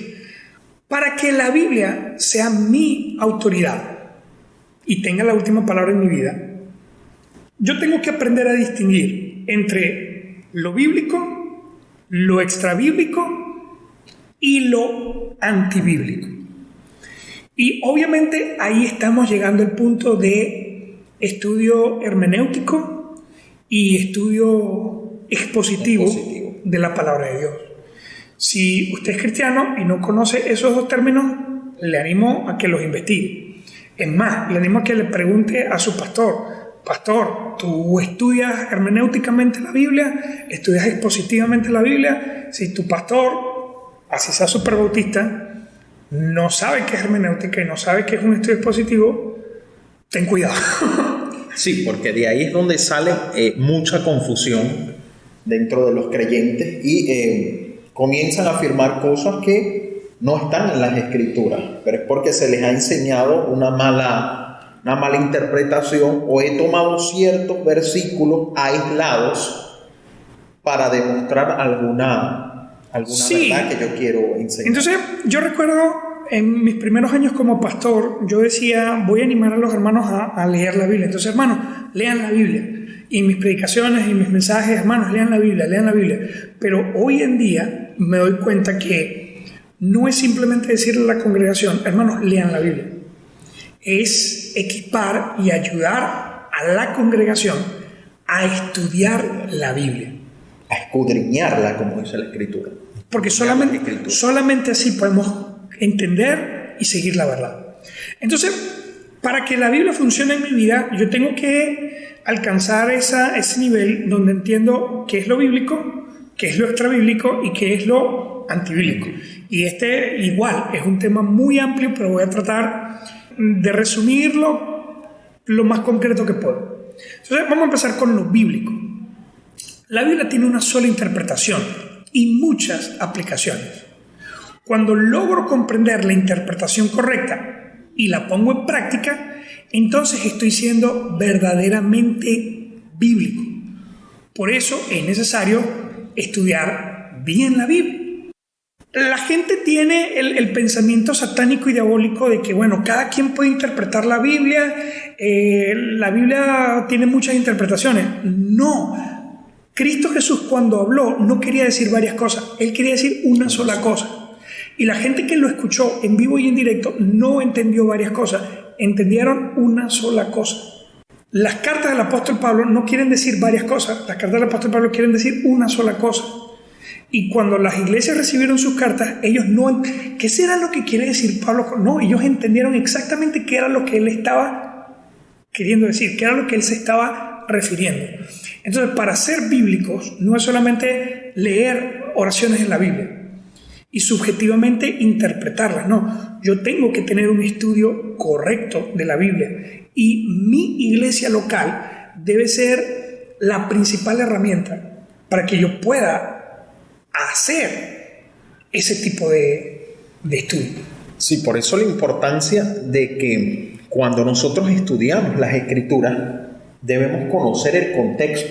Para que la Biblia sea mi autoridad y tenga la última palabra en mi vida, yo tengo que aprender a distinguir entre lo bíblico, lo extrabíblico y lo antibíblico. Y obviamente ahí estamos llegando al punto de estudio hermenéutico y estudio expositivo de la palabra de Dios. Si usted es cristiano y no conoce esos dos términos, le animo a que los investigue. Es más, le animo a que le pregunte a su pastor, ¿tú estudias hermenéuticamente la Biblia? ¿Estudias expositivamente la Biblia? Si tu pastor, así sea súper bautista, no sabe qué es hermenéutica y no sabe qué es un estudio expositivo, ten cuidado. Sí, porque de ahí es donde sale mucha confusión dentro de los creyentes y comienzan a afirmar cosas que no están en las escrituras, pero es porque se les ha enseñado una mala interpretación o he tomado ciertos versículos aislados para demostrar alguna verdad que yo quiero enseñar. Entonces, yo recuerdo en mis primeros años como pastor, yo decía, voy a animar a los hermanos a leer la Biblia. Entonces, hermanos, lean la Biblia. Y mis predicaciones y mis mensajes, hermanos, lean la Biblia. Pero hoy en día me doy cuenta que no es simplemente decirle a la congregación, hermanos, lean la Biblia. Es equipar y ayudar a la congregación a estudiar la Biblia. A escudriñarla, como dice la Escritura. Porque solamente así podemos entender y seguir la verdad. Entonces, para que la Biblia funcione en mi vida, yo tengo que alcanzar ese nivel donde entiendo qué es lo bíblico, qué es lo extrabíblico y qué es lo antibíblico. Y igual es un tema muy amplio, pero voy a tratar de resumirlo lo más concreto que puedo. Entonces vamos a empezar con lo bíblico. La Biblia tiene una sola interpretación y muchas aplicaciones. Cuando logro comprender la interpretación correcta y la pongo en práctica, entonces estoy siendo verdaderamente bíblico. Por eso es necesario estudiar bien la Biblia. La gente tiene el pensamiento satánico y diabólico de que, bueno, cada quien puede interpretar la Biblia tiene muchas interpretaciones. No, Cristo Jesús cuando habló no quería decir varias cosas, Él quería decir una sola cosa. Y la gente que lo escuchó en vivo y en directo no entendió varias cosas, entendieron una sola cosa. Las cartas del apóstol Pablo no quieren decir varias cosas, las cartas del apóstol Pablo quieren decir una sola cosa. Y cuando las iglesias recibieron sus cartas, ellos no... ¿Qué será lo que quiere decir Pablo? No, ellos entendieron exactamente qué era lo que él estaba queriendo decir, qué era lo que él se estaba refiriendo. Entonces, para ser bíblicos, no es solamente leer oraciones en la Biblia y subjetivamente interpretarlas, no. Yo tengo que tener un estudio correcto de la Biblia y mi iglesia local debe ser la principal herramienta para que yo pueda hacer ese tipo de estudio. Sí, por eso la importancia de que cuando nosotros estudiamos las Escrituras debemos conocer el contexto,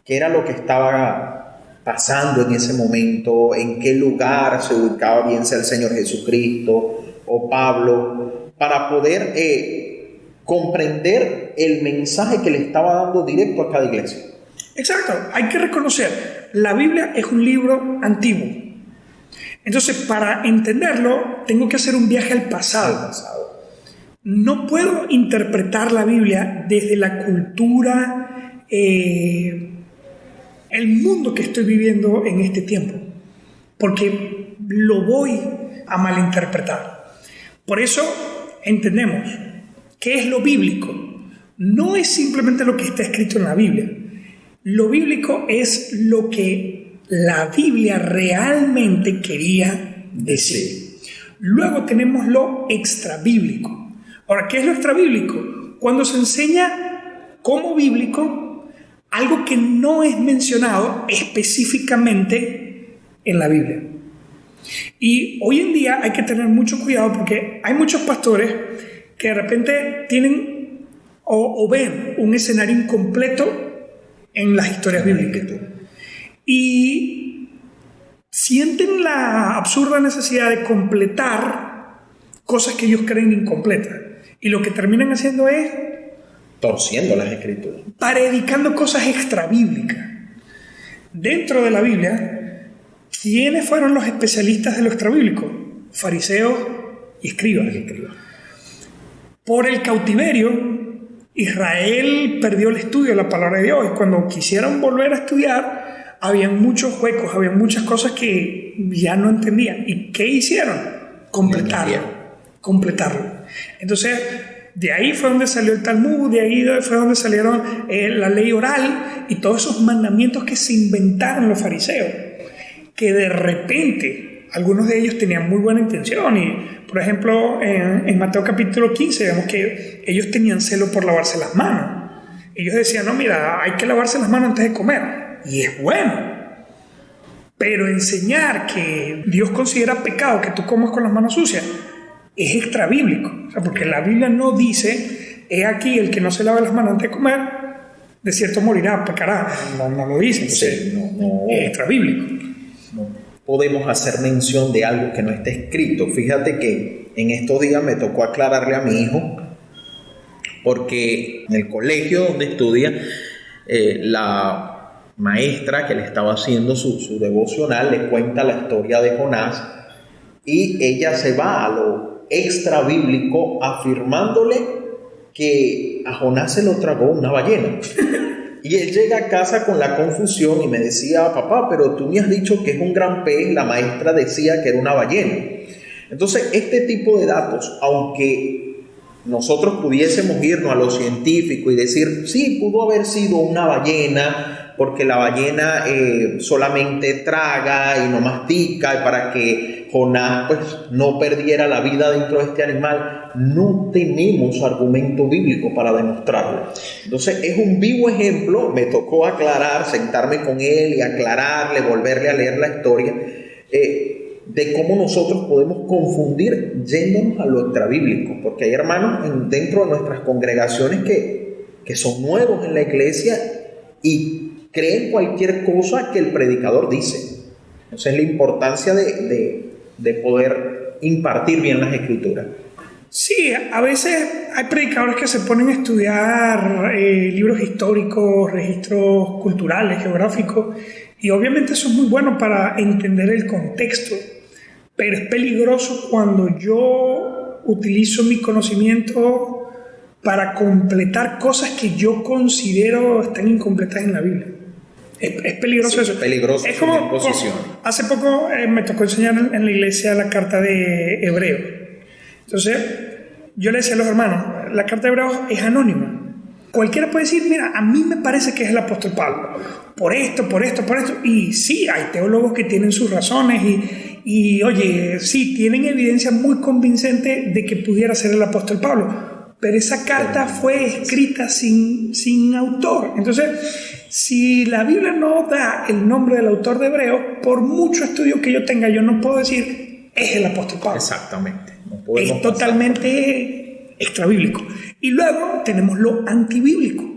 qué era lo que estaba pasando en ese momento, en qué lugar se ubicaba, bien sea el Señor Jesucristo o Pablo, para poder comprender el mensaje que le estaba dando directo a cada iglesia. Exacto, hay que reconocer, la Biblia es un libro antiguo. Entonces, para entenderlo, tengo que hacer un viaje al pasado. No puedo interpretar la Biblia desde la cultura, el mundo que estoy viviendo en este tiempo, porque lo voy a malinterpretar. Por eso entendemos qué es lo bíblico. No es simplemente lo que está escrito en la Biblia. Lo bíblico es lo que la Biblia realmente quería decir. Luego tenemos lo extrabíblico. Ahora, ¿qué es lo extrabíblico? Cuando se enseña como bíblico algo que no es mencionado específicamente en la Biblia. Y hoy en día hay que tener mucho cuidado porque hay muchos pastores que de repente tienen o ven un escenario incompleto en las historias bíblicas y sienten la absurda necesidad de completar cosas que ellos creen incompletas, y lo que terminan haciendo es torciendo las Escrituras, predicando cosas extrabíblicas. Dentro de la Biblia, ¿quiénes fueron los especialistas de lo extrabíblico? Fariseos y escribas. Por el cautiverio, Israel perdió el estudio de la palabra de Dios, y cuando quisieron volver a estudiar, habían muchos huecos, había muchas cosas que ya no entendían. ¿Y qué hicieron? Completarlo. Entonces, de ahí fue donde salió el Talmud, de ahí fue donde salieron la ley oral y todos esos mandamientos que se inventaron los fariseos, que de repente algunos de ellos tenían muy buena intención. Y por ejemplo, en Mateo capítulo 15 vemos que ellos tenían celo por lavarse las manos. Ellos decían, no, mira, hay que lavarse las manos antes de comer, y es bueno. Pero enseñar que Dios considera pecado que tú comas con las manos sucias es extrabíblico. O sea, porque la Biblia no dice, he aquí el que no se lave las manos antes de comer, de cierto morirá, pecará. No lo dice. Entonces, no, es extrabíblico. No podemos hacer mención de algo que no está escrito. Fíjate que en estos días me tocó aclararle a mi hijo, porque en el colegio donde estudia, la maestra que le estaba haciendo su devocional le cuenta la historia de Jonás, y ella se va a lo extra bíblico afirmándole que a Jonás se lo tragó una ballena. Y él llega a casa con la confusión y me decía, papá, pero tú me has dicho que es un gran pez, la maestra decía que era una ballena. Entonces, este tipo de datos, aunque nosotros pudiésemos irnos a lo científico y decir, sí, pudo haber sido una ballena, porque la ballena solamente traga y no mastica, y para que Jonás pues, no perdiera la vida dentro de este animal, no tenemos argumento bíblico para demostrarlo. Entonces es un vivo ejemplo, me tocó aclarar, sentarme con él y aclararle, volverle a leer la historia, de cómo nosotros podemos confundir yéndonos a lo extrabíblico, porque hay hermanos dentro de nuestras congregaciones que son nuevos en la iglesia y creen cualquier cosa que el predicador dice. Entonces la importancia de poder impartir bien las escrituras. Sí, a veces hay predicadores que se ponen a estudiar libros históricos, registros culturales, geográficos, y obviamente eso es muy bueno para entender el contexto, pero es peligroso cuando yo utilizo mi conocimiento para completar cosas que yo considero están incompletas en la Biblia. Es peligroso, sí, eso. Peligroso. Es como, hace poco me tocó enseñar en la iglesia la carta de Hebreos. Entonces, yo le decía a los hermanos, la carta de Hebreos es anónima. Cualquiera puede decir, mira, a mí me parece que es el apóstol Pablo. Por esto. Y sí, hay teólogos que tienen sus razones y oye, sí, tienen evidencia muy convincente de que pudiera ser el apóstol Pablo. Pero esa carta fue escrita sin autor. Entonces, si la Biblia no da el nombre del autor de Hebreos, por mucho estudio que yo tenga, yo no puedo decir, es el apóstol Pablo. Exactamente. No es totalmente extrabíblico. Y luego tenemos lo antibíblico.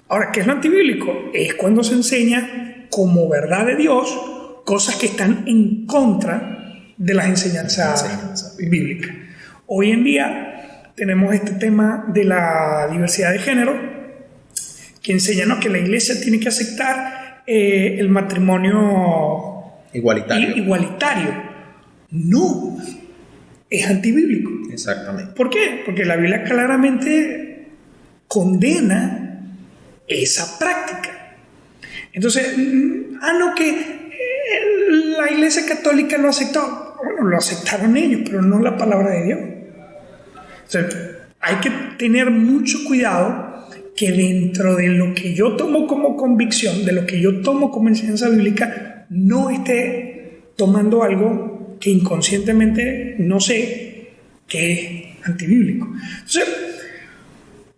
Ahora, ¿qué es lo antibíblico? Es cuando se enseña como verdad de Dios cosas que están en contra de las enseñanzas bíblicas. Hoy en día tenemos este tema de la diversidad de género, que enseña que la iglesia tiene que aceptar el matrimonio igualitario. No, es antibíblico. Exactamente. ¿Por qué? Porque la Biblia claramente condena esa práctica. Entonces, que la iglesia católica lo aceptó. Bueno, lo aceptaron ellos, pero no la palabra de Dios. O sea, hay que tener mucho cuidado que dentro de lo que yo tomo como convicción, de lo que yo tomo como enseñanza bíblica, no esté tomando algo que inconscientemente no sé que es antibíblico. Entonces,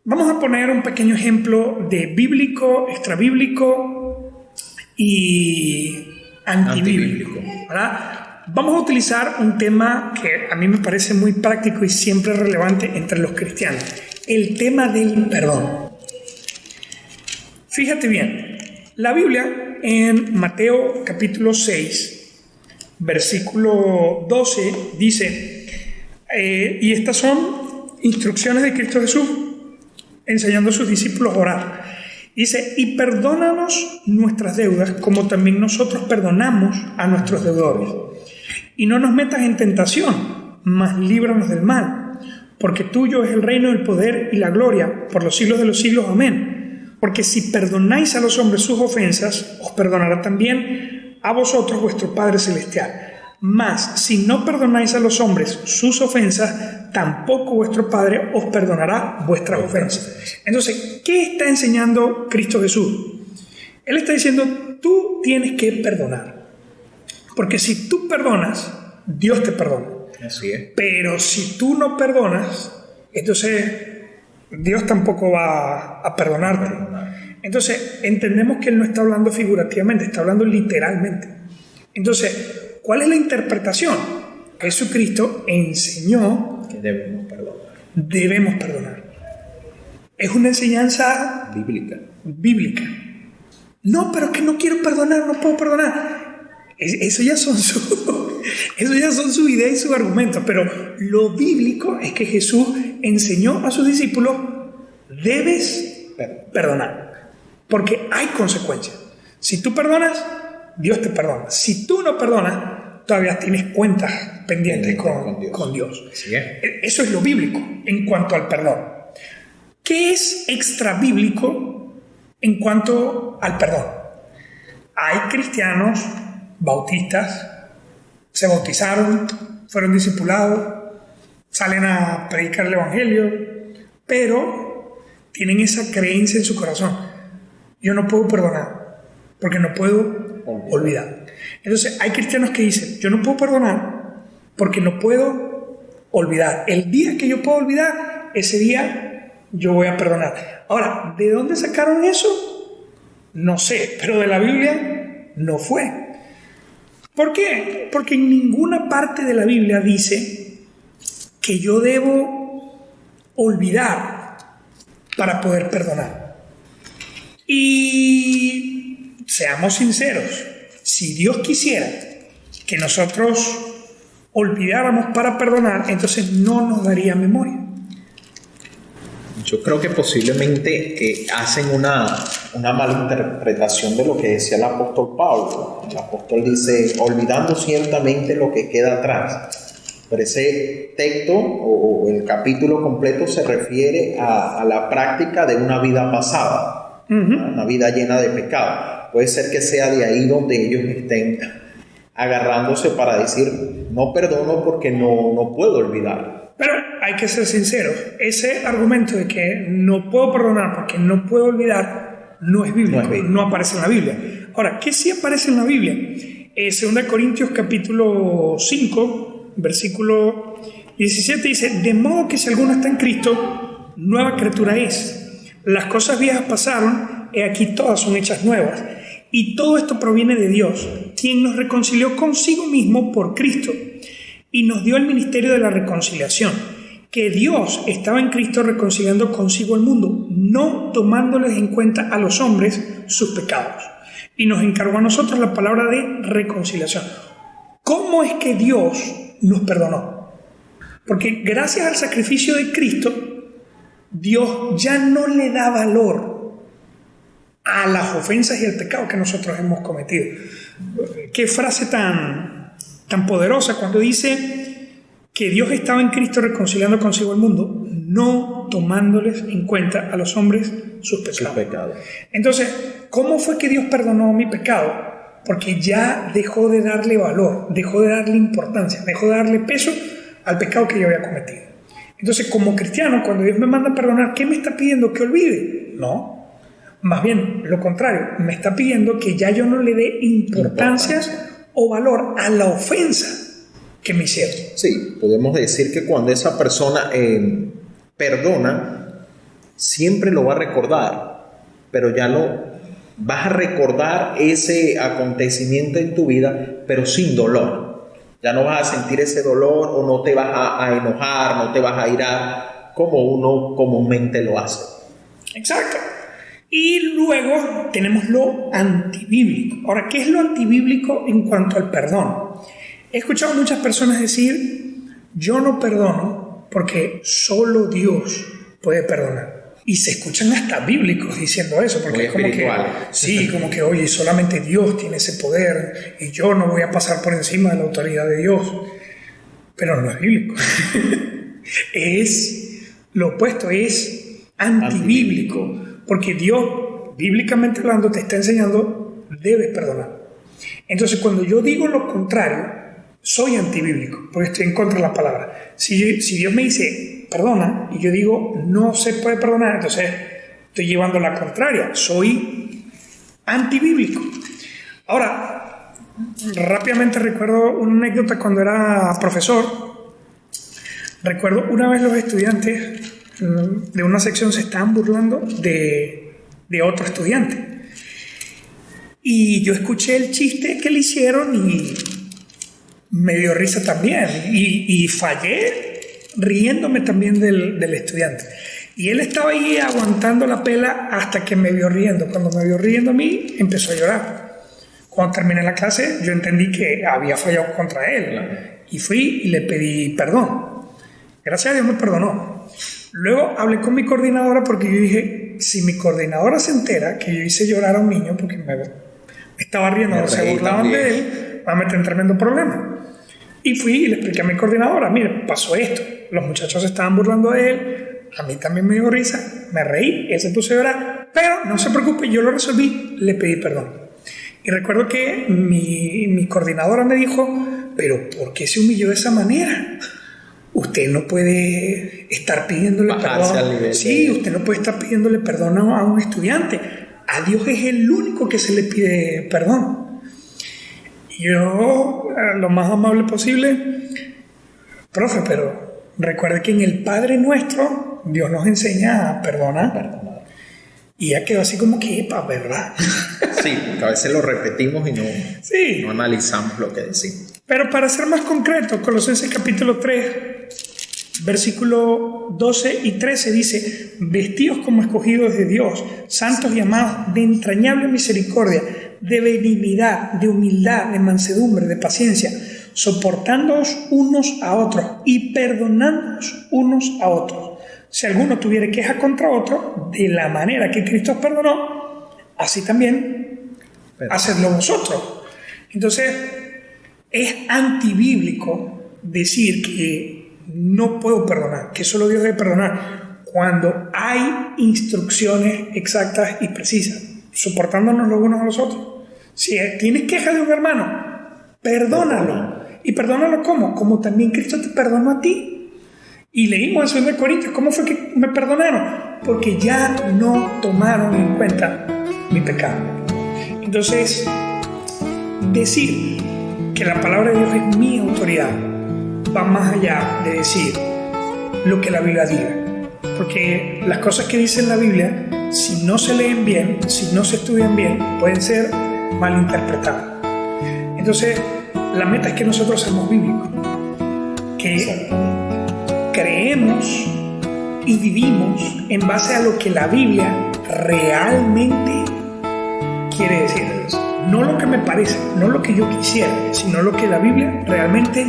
vamos a poner un pequeño ejemplo de bíblico, extrabíblico y antibíblico, ¿verdad? Vamos a utilizar un tema que a mí me parece muy práctico y siempre relevante entre los cristianos, el tema del perdón. Fíjate bien, la Biblia en Mateo capítulo 6, versículo 12, dice, y estas son instrucciones de Cristo Jesús, enseñando a sus discípulos a orar. Dice, y perdónanos nuestras deudas, como también nosotros perdonamos a nuestros deudores. Y no nos metas en tentación, mas líbranos del mal, porque tuyo es el reino, el poder y la gloria, por los siglos de los siglos. Amén. Porque si perdonáis a los hombres sus ofensas, os perdonará también a vosotros vuestro Padre Celestial. Mas, si no perdonáis a los hombres sus ofensas, tampoco vuestro Padre os perdonará vuestras ofensas. Entonces, ¿qué está enseñando Cristo Jesús? Él está diciendo, tú tienes que perdonar. Porque si tú perdonas, Dios te perdona. Así es. Pero si tú no perdonas, entonces Dios tampoco va a perdonarte. Entonces, entendemos que Él no está hablando figurativamente, está hablando literalmente. Entonces, ¿cuál es la interpretación? Jesucristo enseñó que debemos perdonar. Debemos perdonar. Es una enseñanza bíblica. No, pero que no quiero perdonar, no puedo perdonar. Eso ya son su idea y su argumento. Pero lo bíblico es que Jesús enseñó a sus discípulos, debes perdonar. Porque hay consecuencias. Si tú perdonas, Dios te perdona. Si tú no perdonas, todavía tienes cuentas pendientes con Dios. ¿Sí? Eso es lo bíblico en cuanto al perdón. ¿Qué es extrabíblico en cuanto al perdón? Hay cristianos bautistas, se bautizaron, fueron discipulados, salen a predicar el evangelio, pero tienen esa creencia en su corazón. Yo no puedo perdonar porque no puedo olvidar. Entonces hay cristianos que dicen, yo no puedo perdonar porque no puedo olvidar. El día que yo puedo olvidar, ese día yo voy a perdonar. Ahora, ¿de dónde sacaron eso? No sé, pero de la Biblia no fue. ¿Por qué? Porque en ninguna parte de la Biblia dice que yo debo olvidar para poder perdonar. Y seamos sinceros, si Dios quisiera que nosotros olvidáramos para perdonar, entonces no nos daría memoria. Yo creo que posiblemente hacen una mala interpretación de lo que decía el apóstol Pablo. El apóstol dice, olvidando ciertamente lo que queda atrás. Pero ese texto o el capítulo completo se refiere a la práctica de una vida pasada, una vida llena de pecado. Puede ser que sea de ahí donde ellos estén agarrándose para decir, no perdono porque no puedo olvidar. Pero hay que ser sinceros, ese argumento de que no puedo perdonar porque no puedo olvidar no es bíblico, no aparece en la Biblia. Ahora, ¿qué sí aparece en la Biblia? 2 Corintios capítulo 5, versículo 17 dice, de modo que si alguno está en Cristo, nueva criatura es. Las cosas viejas pasaron, he aquí todas son hechas nuevas. Y todo esto proviene de Dios, quien nos reconcilió consigo mismo por Cristo y nos dio el ministerio de la reconciliación, que Dios estaba en Cristo reconciliando consigo el mundo, no tomándoles en cuenta a los hombres sus pecados. Y nos encargó a nosotros la palabra de reconciliación. ¿Cómo es que Dios nos perdonó? Porque gracias al sacrificio de Cristo, Dios ya no le da valor a las ofensas y el pecado que nosotros hemos cometido. Qué frase tan poderosa cuando dice que Dios estaba en Cristo reconciliando consigo el mundo, no tomándoles en cuenta a los hombres sus pecados. Entonces, ¿cómo fue que Dios perdonó mi pecado? Porque ya dejó de darle valor, dejó de darle importancia, dejó de darle peso al pecado que yo había cometido. Entonces, como cristiano, cuando Dios me manda a perdonar, ¿qué me está pidiendo? ¿Que olvide? No. Más bien, lo contrario, me está pidiendo que ya yo no le dé importancia o valor a la ofensa que me hicieron. Sí, podemos decir que cuando esa persona perdona, siempre lo va a recordar, pero ya lo vas a recordar ese acontecimiento en tu vida, pero sin dolor. Ya no vas a sentir ese dolor o no te vas a enojar, no te vas a irar como uno comúnmente lo hace. Exacto. Y luego tenemos lo antibíblico. Ahora, ¿qué es lo antibíblico en cuanto al perdón? He escuchado a muchas personas decir, yo no perdono porque solo Dios puede perdonar. Y se escuchan hasta bíblicos diciendo eso, porque es como que, sí, como que, oye, solamente Dios tiene ese poder y yo no voy a pasar por encima de la autoridad de Dios. Pero no es bíblico. Es lo opuesto, es antibíblico. Porque Dios, bíblicamente hablando, te está enseñando, debes perdonar. Entonces, cuando yo digo lo contrario, soy antibíblico, porque estoy en contra de la palabra. Si Dios me dice, perdona, y yo digo, no se puede perdonar, entonces estoy llevando la contraria, soy antibíblico. Ahora, rápidamente recuerdo una anécdota cuando era profesor. Recuerdo una vez los estudiantes de una sección se estaban burlando de otro estudiante. Y yo escuché el chiste que le hicieron y me dio risa también. Y fallé riéndome también del estudiante. Y él estaba ahí aguantando la pela hasta que me vio riendo. Cuando me vio riendo a mí, empezó a llorar. Cuando terminé la clase, yo entendí que había fallado contra él. Y fui y le pedí perdón. Gracias a Dios me perdonó. Luego hablé con mi coordinadora porque yo dije, si mi coordinadora se entera que yo hice llorar a un niño porque me estaba riendo, se burlaban de él, va a meter en tremendo problema. Y fui y le expliqué a mi coordinadora, mire, pasó esto, los muchachos se estaban burlando de él, a mí también me dio risa, me reí, él se puso a llorar, pero no se preocupe, yo lo resolví, le pedí perdón. Y recuerdo que mi coordinadora me dijo, pero ¿por qué se humilló de esa manera? usted no puede estar pidiéndole Bajarse al nivel perdón. Sí, usted no puede estar pidiéndole perdón a un estudiante. A Dios es el único que se le pide perdón. Yo, lo más amable posible, profe, pero recuerde que en el Padre Nuestro Dios nos enseña a perdonar. Y ya quedó así como que, ¿verdad? Sí, porque a veces lo repetimos y Sí. no analizamos lo que decimos. Pero para ser más concreto, Colosenses capítulo 3, versículo 12 y 13 dice: vestidos como escogidos de Dios, santos y amados, de entrañable misericordia, de benignidad, de humildad, de mansedumbre, de paciencia, soportándoos unos a otros y perdonándoos unos a otros. Si alguno tuviere queja contra otro, de la manera que Cristo os perdonó, así también hacedlo vosotros. Entonces, es antibíblico decir que no puedo perdonar, que solo Dios debe perdonar, cuando hay instrucciones exactas y precisas, soportándonos los unos a los otros. Si tienes queja de un hermano, perdónalo. ¿Y perdónalo cómo? Como también Cristo te perdonó a ti. Y leímos en 2 Corintios, ¿cómo fue que me perdonaron? Porque ya no tomaron en cuenta mi pecado. Entonces, decir que la palabra de Dios es mi autoridad va más allá de decir lo que la Biblia diga. Porque las cosas que dice la Biblia, si no se leen bien, si no se estudian bien, pueden ser malinterpretadas. Entonces, la meta es que nosotros seamos bíblicos, que creemos y vivimos en base a lo que la Biblia realmente quiere decir. No lo que me parece, no lo que yo quisiera, sino lo que la Biblia realmente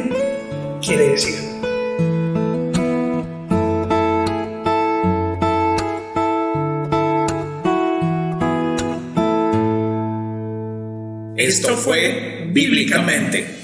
quiere decir. Esto fue Bíblicamente.